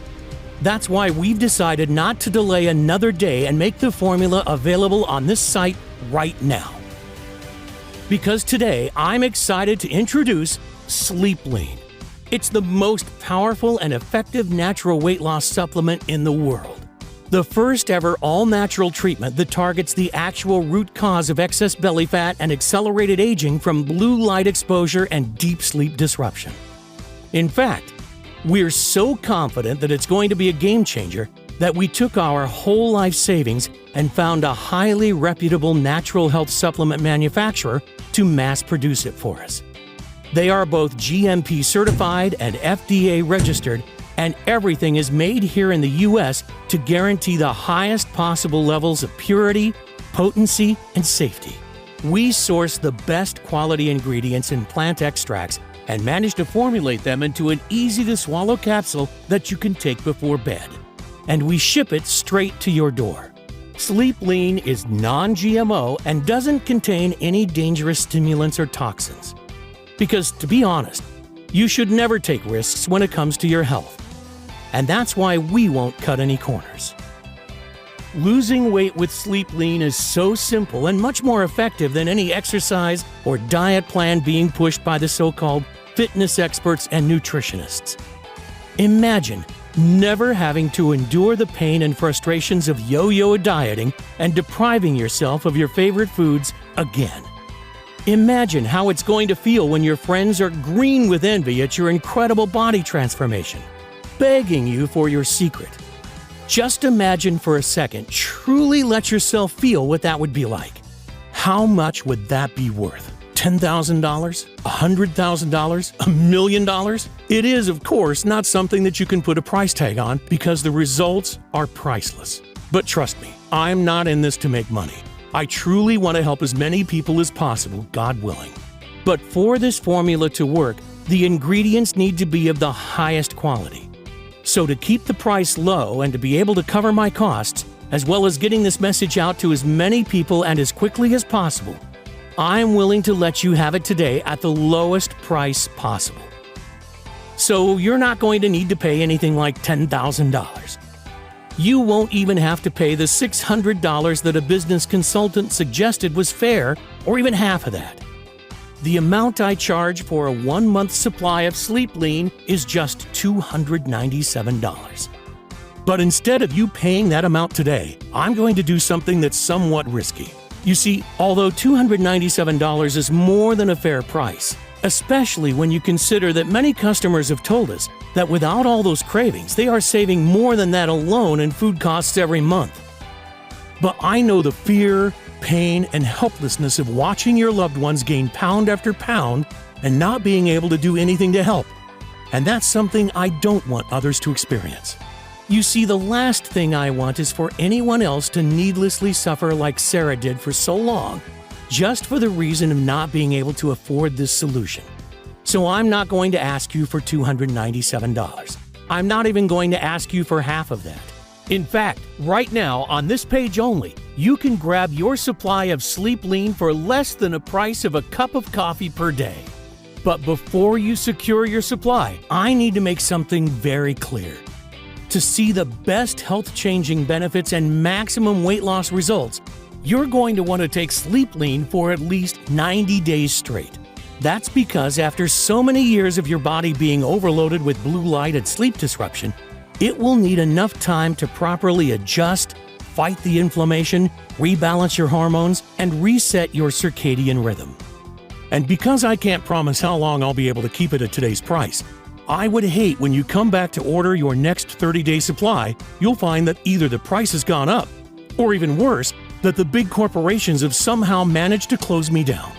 That's why we've decided not to delay another day and make the formula available on this site right now. Because today, I'm excited to introduce Sleep Lean. It's the most powerful and effective natural weight loss supplement in the world. The first ever all-natural treatment that targets the actual root cause of excess belly fat and accelerated aging from blue light exposure and deep sleep disruption. In fact, we're so confident that it's going to be a game changer that we took our whole life savings and found a highly reputable natural health supplement manufacturer to mass produce it for us. They are both GMP certified and FDA registered, and everything is made here in the US to guarantee the highest possible levels of purity, potency, and safety. We source the best quality ingredients in plant extracts and manage to formulate them into an easy-to-swallow capsule that you can take before bed. And we ship it straight to your door. Sleep Lean is non-GMO and doesn't contain any dangerous stimulants or toxins. Because, to be honest, you should never take risks when it comes to your health. And that's why we won't cut any corners. Losing weight with Sleep Lean is so simple and much more effective than any exercise or diet plan being pushed by the so-called fitness experts and nutritionists. Imagine never having to endure the pain and frustrations of yo-yo dieting and depriving yourself of your favorite foods again. Imagine how it's going to feel when your friends are green with envy at your incredible body transformation, begging you for your secret. Just imagine for a second, truly let yourself feel what that would be like. How much would that be worth? $10,000? $100,000? $1 million? It is, of course, not something that you can put a price tag on because the results are priceless. But trust me, I'm not in this to make money. I truly want to help as many people as possible, God willing. But for this formula to work, the ingredients need to be of the highest quality. So to keep the price low and to be able to cover my costs, as well as getting this message out to as many people and as quickly as possible, I'm willing to let you have it today at the lowest price possible. So you're not going to need to pay anything like $10,000. You won't even have to pay the $600 that a business consultant suggested was fair, or even half of that. The amount I charge for a 1-month supply of Sleep Lean is just $297. But instead of you paying that amount today, I'm going to do something that's somewhat risky. You see, although $297 is more than a fair price, especially when you consider that many customers have told us that without all those cravings, they are saving more than that alone in food costs every month. But I know the fear, pain, and helplessness of watching your loved ones gain pound after pound and not being able to do anything to help. and that's something I don't want others to experience. You see, the last thing I want is for anyone else to needlessly suffer like Sarah did for so long, just for the reason of not being able to afford this solution. So I'm not going to ask you for $297. I'm not even going to ask you for half of that. In fact, right now, on this page only, you can grab your supply of Sleep Lean for less than the price of a cup of coffee per day. But before you secure your supply, I need to make something very clear. To see the best health-changing benefits and maximum weight loss results, you're going to want to take Sleep Lean for at least 90 days straight. That's because after so many years of your body being overloaded with blue light and sleep disruption, it will need enough time to properly adjust, fight the inflammation, rebalance your hormones, and reset your circadian rhythm. And because I can't promise how long I'll be able to keep it at today's price, I would hate when you come back to order your next 30-day supply, you'll find that either the price has gone up, or even worse, that the big corporations have somehow managed to close me down.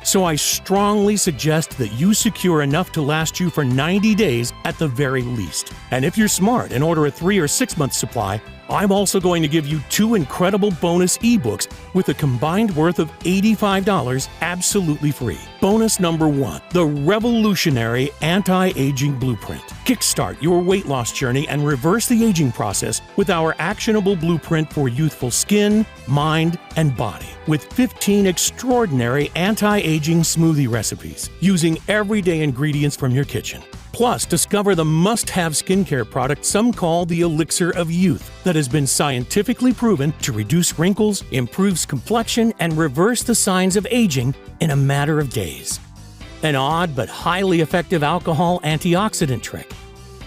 So I strongly suggest that you secure enough to last you for 90 days at the very least. And if you're smart and order a 3 or 6 month supply, I'm also going to give you 2 incredible bonus ebooks with a combined worth of $85 absolutely free. Bonus number 1, the revolutionary anti-aging blueprint. Kickstart your weight loss journey and reverse the aging process with our actionable blueprint for youthful skin, mind, and body. With 15 extraordinary anti-aging smoothie recipes using everyday ingredients from your kitchen. Plus, discover the must-have skincare product some call the elixir of youth that has been scientifically proven to reduce wrinkles, improves complexion, and reverse the signs of aging in a matter of days. An odd but highly effective alcohol antioxidant trick.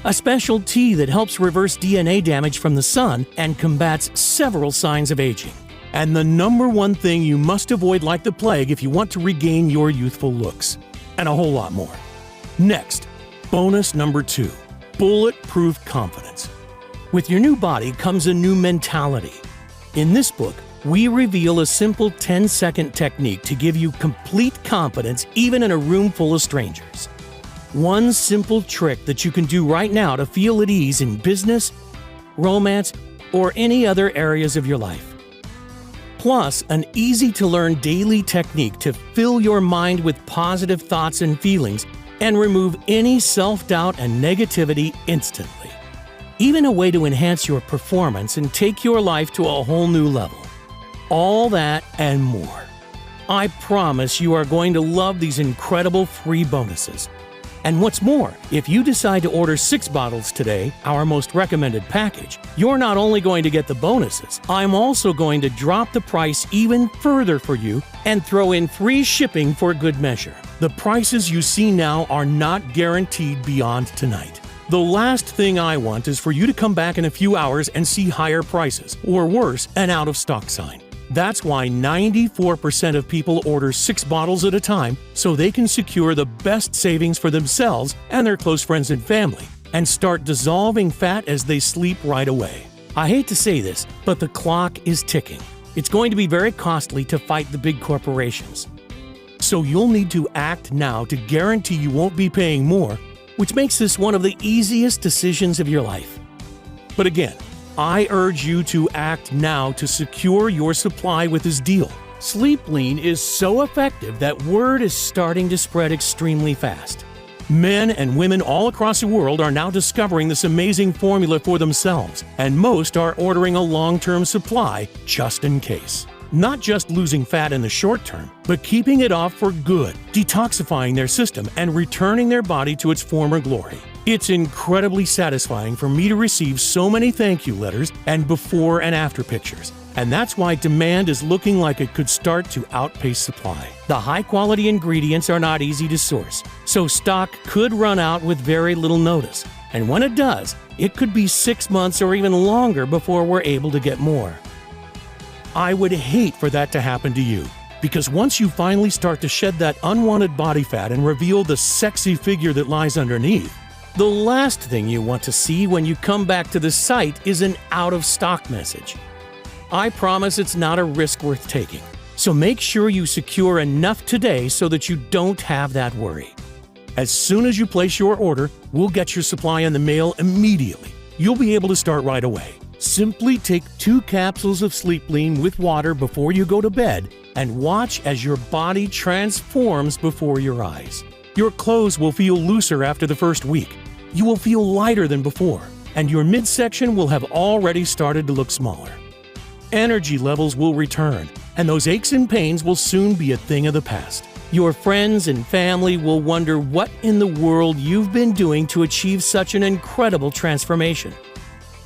A special tea that helps reverse DNA damage from the sun and combats several signs of aging. And the number one thing you must avoid like the plague if you want to regain your youthful looks. And a whole lot more. Next, bonus number 2, bulletproof confidence. With your new body comes a new mentality. In this book, we reveal a simple 10-second technique to give you complete confidence even in a room full of strangers. One simple trick that you can do right now to feel at ease in business, romance, or any other areas of your life. Plus, an easy-to-learn daily technique to fill your mind with positive thoughts and feelings and remove any self-doubt and negativity instantly. Even a way to enhance your performance and take your life to a whole new level. All that and more. I promise you are going to love these incredible free bonuses. And what's more, if you decide to order 6 bottles today, our most recommended package, you're not only going to get the bonuses, I'm also going to drop the price even further for you and throw in free shipping for good measure. The prices you see now are not guaranteed beyond tonight. The last thing I want is for you to come back in a few hours and see higher prices, or worse, an out-of-stock sign. That's why 94% of people order 6 bottles at a time so they can secure the best savings for themselves and their close friends and family and start dissolving fat as they sleep right away. I hate to say this, but the clock is ticking. It's going to be very costly to fight the big corporations. So you'll need to act now to guarantee you won't be paying more, which makes this one of the easiest decisions of your life. But again, I urge you to act now to secure your supply with this deal. Sleep Lean is so effective that word is starting to spread extremely fast. Men and women all across the world are now discovering this amazing formula for themselves, and most are ordering a long-term supply just in case. Not just losing fat in the short term, but keeping it off for good, detoxifying their system, and returning their body to its former glory. It's incredibly satisfying for me to receive so many thank you letters and before and after pictures. And that's why demand is looking like it could start to outpace supply. The high-quality ingredients are not easy to source, so stock could run out with very little notice. And when it does, it could be 6 months or even longer before we're able to get more. I would hate for that to happen to you, because once you finally start to shed that unwanted body fat and reveal the sexy figure that lies underneath, the last thing you want to see when you come back to the site is an out-of-stock message. I promise it's not a risk worth taking, so make sure you secure enough today so that you don't have that worry. As soon as you place your order, we'll get your supply in the mail immediately. You'll be able to start right away. Simply take 2 capsules of Sleep Lean with water before you go to bed and watch as your body transforms before your eyes. Your clothes will feel looser after the first week. You will feel lighter than before, and your midsection will have already started to look smaller. Energy levels will return, and those aches and pains will soon be a thing of the past. Your friends and family will wonder what in the world you've been doing to achieve such an incredible transformation.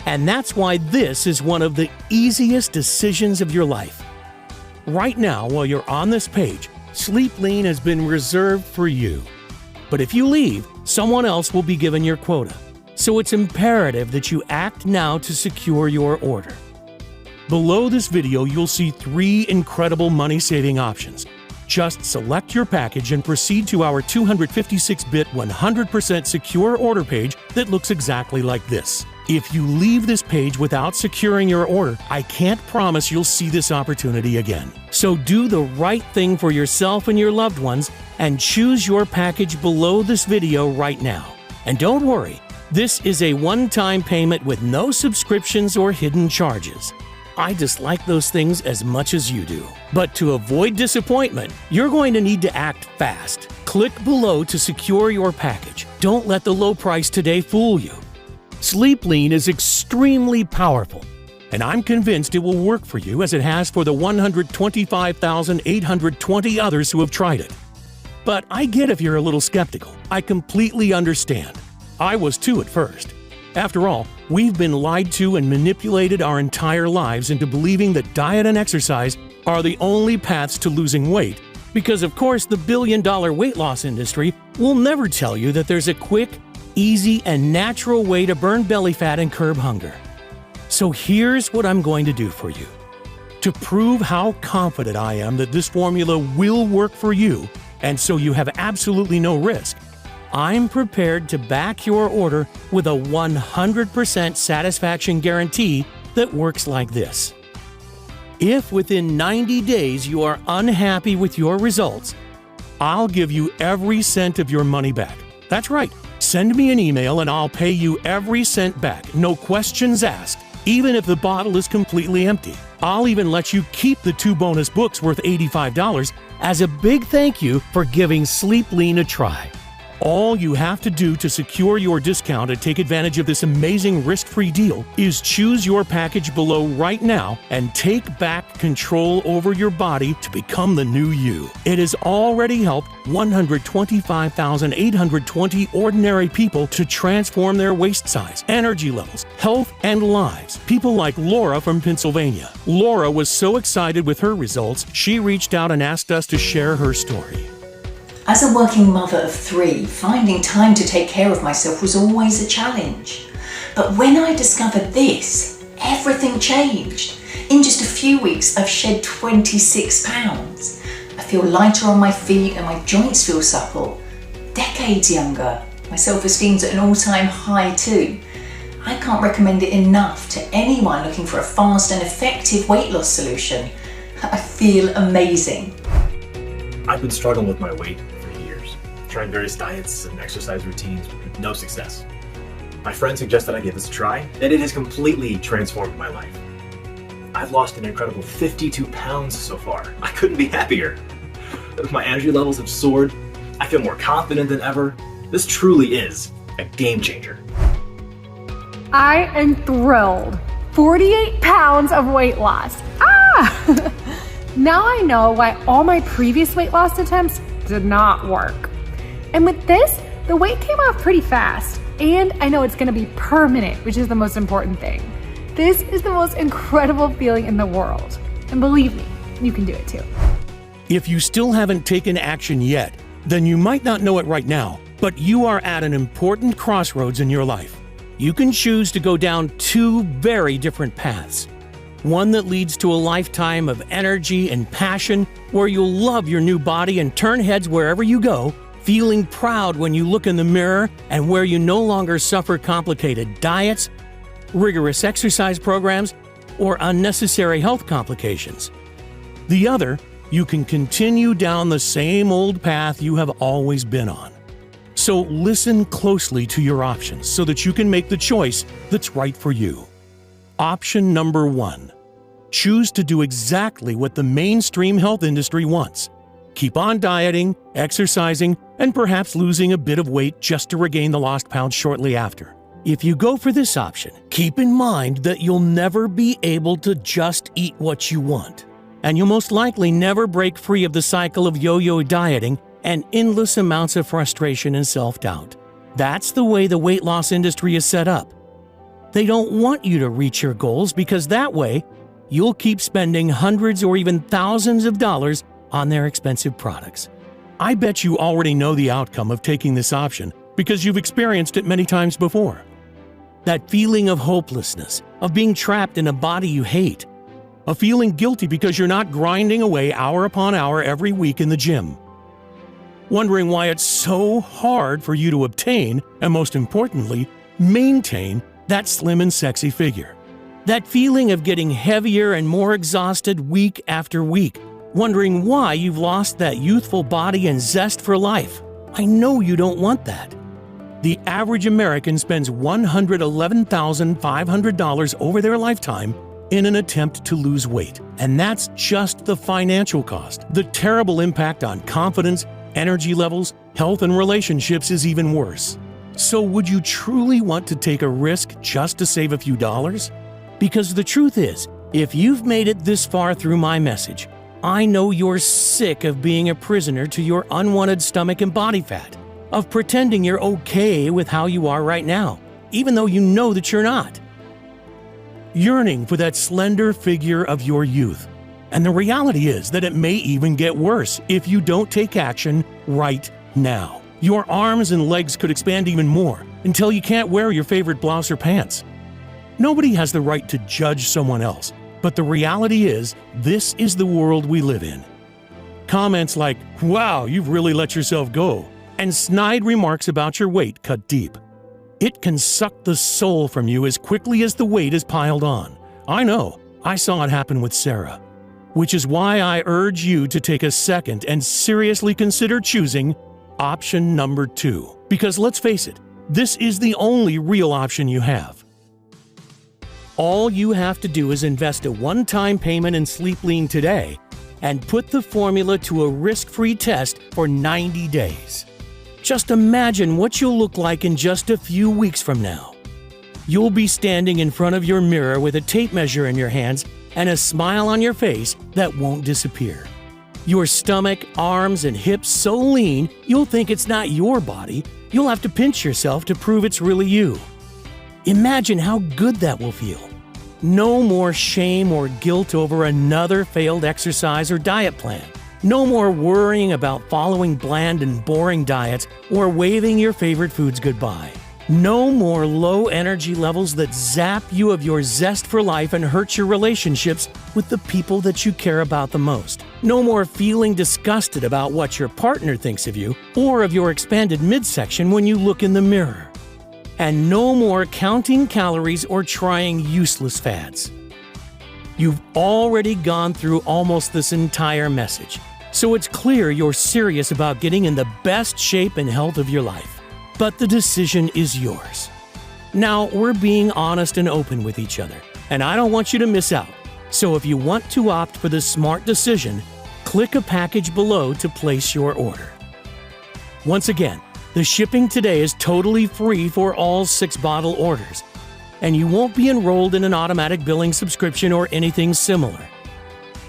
And that's why this is one of the easiest decisions of your life. Right now, while you're on this page, Sleep Lean has been reserved for you. But if you leave, someone else will be given your quota. So it's imperative that you act now to secure your order. Below this video, you'll see 3 incredible money-saving options. Just select your package and proceed to our 256-bit 100% secure order page that looks exactly like this. If you leave this page without securing your order, I can't promise you'll see this opportunity again. So do the right thing for yourself and your loved ones and choose your package below this video right now. And don't worry, this is a one-time payment with no subscriptions or hidden charges. I dislike those things as much as you do. But to avoid disappointment, you're going to need to act fast. Click below to secure your package. Don't let the low price today fool you. Sleep Lean is extremely powerful, and I'm convinced it will work for you as it has for the 125,820 others who have tried it. But I get if you're a little skeptical. I completely understand. I was too at first. After all, we've been lied to and manipulated our entire lives into believing that diet and exercise are the only paths to losing weight, because of course the billion-dollar weight loss industry will never tell you that there's a quick, easy, and natural way to burn belly fat and curb hunger. So here's what I'm going to do for you. To prove how confident I am that this formula will work for you, and so you have absolutely no risk, I'm prepared to back your order with a 100% satisfaction guarantee that works like this. If within 90 days you are unhappy with your results, I'll give you every cent of your money back. That's right. Send me an email and I'll pay you every cent back, no questions asked, even if the bottle is completely empty. I'll even let you keep the 2 bonus books worth $85 as a big thank you for giving Sleep Lean a try. All you have to do to secure your discount and take advantage of this amazing risk-free deal is choose your package below right now and take back control over your body to become the new you. It has already helped 125,820 ordinary people to transform their waist size, energy levels, health, and lives. People like Laura from Pennsylvania. Laura was so excited with her results, she reached out and asked us to share her story. As a working mother of 3, finding time to take care of myself was always a challenge. But when I discovered this, everything changed. In just a few weeks, I've shed 26 pounds. I feel lighter on my feet and my joints feel supple. Decades younger. My self-esteem's at an all-time high too. I can't recommend it enough to anyone looking for a fast and effective weight loss solution. I feel amazing. I've been struggling with my weight for years, trying various diets and exercise routines with no success. My friend suggested I give this a try, and it has completely transformed my life. I've lost an incredible 52 pounds so far. I couldn't be happier. My energy levels have soared. I feel more confident than ever. This truly is a game changer. I am thrilled. 48 pounds of weight loss. Now I know why all my previous weight loss attempts did not work. And with this, the weight came off pretty fast. And I know it's gonna be permanent, which is the most important thing. This is the most incredible feeling in the world. And believe me, you can do it too. If you still haven't taken action yet, then you might not know it right now, but you are at an important crossroads in your life. You can choose to go down 2 very different paths. One that leads to a lifetime of energy and passion, where you'll love your new body and turn heads wherever you go, feeling proud when you look in the mirror, and where you no longer suffer complicated diets, rigorous exercise programs, or unnecessary health complications. The other, you can continue down the same old path you have always been on. So listen closely to your options so that you can make the choice that's right for you. Option number 1. Choose to do exactly what the mainstream health industry wants. Keep on dieting, exercising, and perhaps losing a bit of weight just to regain the lost pounds shortly after. If you go for this option, keep in mind that you'll never be able to just eat what you want. And you'll most likely never break free of the cycle of yo-yo dieting and endless amounts of frustration and self-doubt. That's the way the weight loss industry is set up. They don't want you to reach your goals because that way, you'll keep spending hundreds or even thousands of dollars on their expensive products. I bet you already know the outcome of taking this option because you've experienced it many times before. That feeling of hopelessness, of being trapped in a body you hate, of feeling guilty because you're not grinding away hour upon hour every week in the gym. Wondering why it's so hard for you to obtain, and most importantly, maintain that slim and sexy figure. That feeling of getting heavier and more exhausted week after week, wondering why you've lost that youthful body and zest for life. I know you don't want that. The average American spends $111,500 over their lifetime in an attempt to lose weight. And that's just the financial cost. The terrible impact on confidence, energy levels, health, and relationships is even worse. So would you truly want to take a risk just to save a few dollars? Because the truth is, if you've made it this far through my message, I know you're sick of being a prisoner to your unwanted stomach and body fat, of pretending you're okay with how you are right now, even though you know that you're not. Yearning for that slender figure of your youth. And the reality is that it may even get worse if you don't take action right now. Your arms and legs could expand even more until you can't wear your favorite blouse or pants. Nobody has the right to judge someone else, but the reality is, this is the world we live in. Comments like, "Wow, you've really let yourself go," and snide remarks about your weight cut deep. It can suck the soul from you as quickly as the weight is piled on. I know, I saw it happen with Sarah. Which is why I urge you to take a second and seriously consider choosing option number 2. Because let's face it, this is the only real option you have. All you have to do is invest a one-time payment in Sleep Lean today and put the formula to a risk-free test for 90 days. Just imagine what you'll look like in just a few weeks from now. You'll be standing in front of your mirror with a tape measure in your hands and a smile on your face that won't disappear. Your stomach, arms, and hips so lean, you'll think it's not your body. You'll have to pinch yourself to prove it's really you. Imagine how good that will feel. No more shame or guilt over another failed exercise or diet plan. No more worrying about following bland and boring diets or waving your favorite foods goodbye. No more low energy levels that zap you of your zest for life and hurt your relationships with the people that you care about the most. No more feeling disgusted about what your partner thinks of you or of your expanded midsection when you look in the mirror. And no more counting calories or trying useless fads. You've already gone through almost this entire message, so it's clear you're serious about getting in the best shape and health of your life. But the decision is yours. Now, we're being honest and open with each other, and I don't want you to miss out. So if you want to opt for the smart decision, click a package below to place your order. Once again, the shipping today is totally free for all 6-bottle orders, and you won't be enrolled in an automatic billing subscription or anything similar.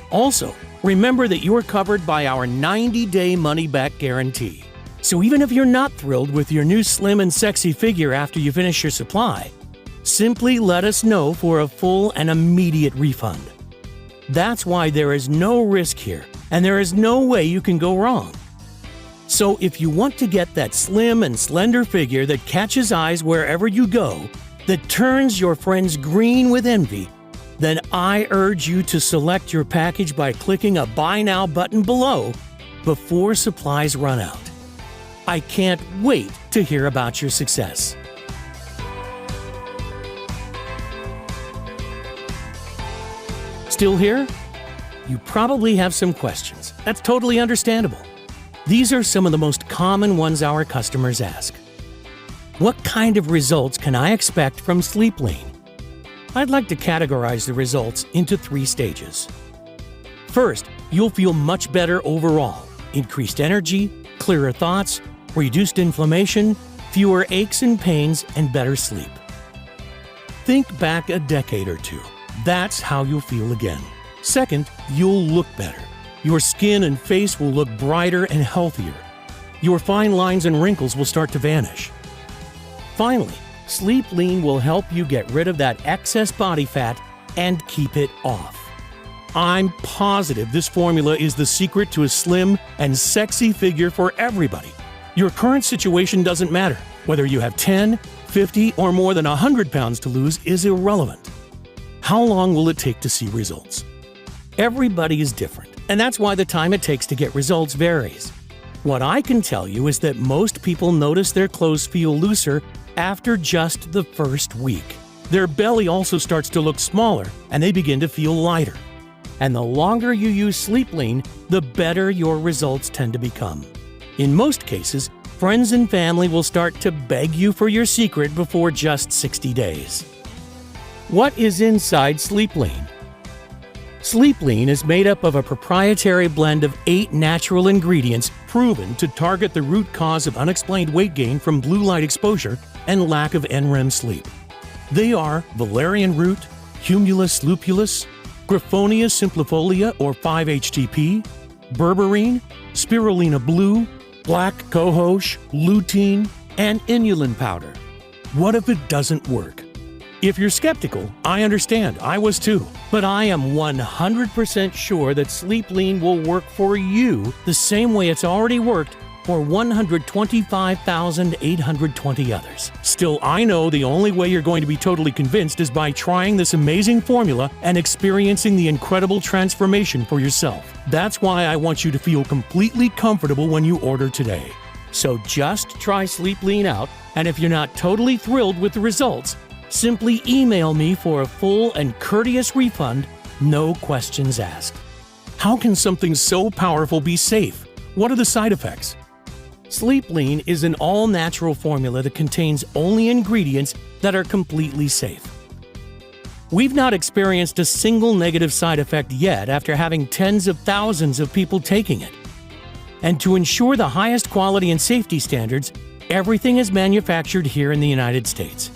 Also, remember that you're covered by our 90-day money-back guarantee. So even if you're not thrilled with your new slim and sexy figure after you finish your supply, simply let us know for a full and immediate refund. That's why there is no risk here, and there is no way you can go wrong. So if you want to get that slim and slender figure that catches eyes wherever you go, that turns your friends green with envy, then I urge you to select your package by clicking a Buy Now button below before supplies run out. I can't wait to hear about your success. Still here? You probably have some questions. That's totally understandable. These are some of the most common ones our customers ask. What kind of results can I expect from Sleep Lean? I'd like to categorize the results into 3 stages. First, you'll feel much better overall. Increased energy, clearer thoughts, reduced inflammation, fewer aches and pains, and better sleep. Think back a decade or 2. That's how you'll feel again. Second, you'll look better. Your skin and face will look brighter and healthier. Your fine lines and wrinkles will start to vanish. Finally, Sleep Lean will help you get rid of that excess body fat and keep it off. I'm positive this formula is the secret to a slim and sexy figure for everybody. Your current situation doesn't matter. Whether you have 10, 50, or more than 100 pounds to lose is irrelevant. How long will it take to see results? Everybody is different, and that's why the time it takes to get results varies. What I can tell you is that most people notice their clothes feel looser after just the first week. Their belly also starts to look smaller, and they begin to feel lighter. And the longer you use Sleep Lean, the better your results tend to become. In most cases, friends and family will start to beg you for your secret before just 60 days. What is inside Sleep Lean? Sleep Lean is made up of a proprietary blend of 8 natural ingredients proven to target the root cause of unexplained weight gain from blue light exposure and lack of NREM sleep. They are valerian root, humulus lupulus, Griffonia simplifolia or 5-HTP, berberine, spirulina blue, black cohosh, lutein, and inulin powder. What if it doesn't work? If you're skeptical, I understand. I was too. But I am 100% sure that Sleep Lean will work for you the same way it's already worked for 125,820 others. Still, I know the only way you're going to be totally convinced is by trying this amazing formula and experiencing the incredible transformation for yourself. That's why I want you to feel completely comfortable when you order today. So just try Sleep Lean out, and if you're not totally thrilled with the results, simply email me for a full and courteous refund, no questions asked. How can something so powerful be safe? What are the side effects? Sleep Lean is an all-natural formula that contains only ingredients that are completely safe. We've not experienced a single negative side effect yet after having tens of thousands of people taking it. And to ensure the highest quality and safety standards, everything is manufactured here in the United States.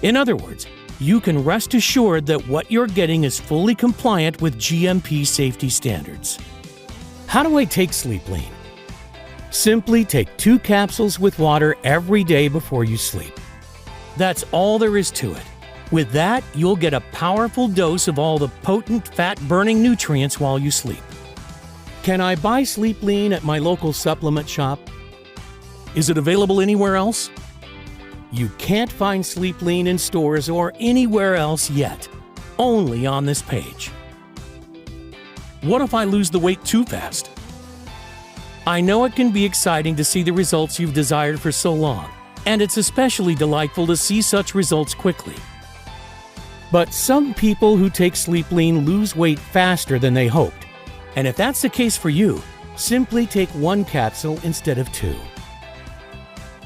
In other words, you can rest assured that what you're getting is fully compliant with GMP safety standards. How do I take Sleep Lean? Simply take 2 capsules with water every day before you sleep. That's all there is to it. With that, you'll get a powerful dose of all the potent fat-burning nutrients while you sleep. Can I buy Sleep Lean at my local supplement shop? Is it available anywhere else? You can't find Sleep Lean in stores or anywhere else yet, only on this page. What if I lose the weight too fast? I know it can be exciting to see the results you've desired for so long, and it's especially delightful to see such results quickly. But some people who take Sleep Lean lose weight faster than they hoped, and if that's the case for you, simply take 1 capsule instead of 2.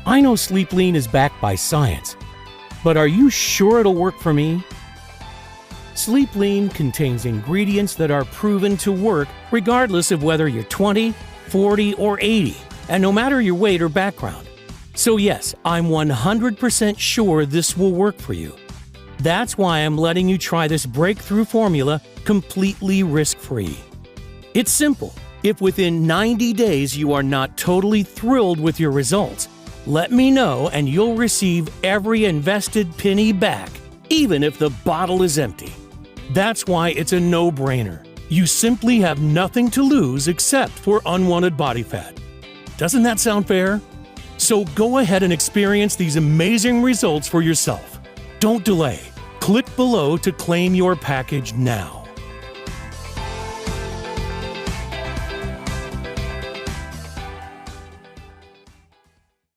I know Sleep Lean is backed by science, but are you sure it'll work for me? Sleep Lean contains ingredients that are proven to work regardless of whether you're 20, 40, or 80, and no matter your weight or background. So yes, I'm 100% sure this will work for you. That's why I'm letting you try this breakthrough formula completely risk-free. It's simple. If within 90 days you are not totally thrilled with your results, let me know and you'll receive every invested penny back, even if the bottle is empty. That's why it's a no-brainer. You simply have nothing to lose except for unwanted body fat. Doesn't that sound fair? So go ahead and experience these amazing results for yourself. Don't delay. Click below to claim your package now.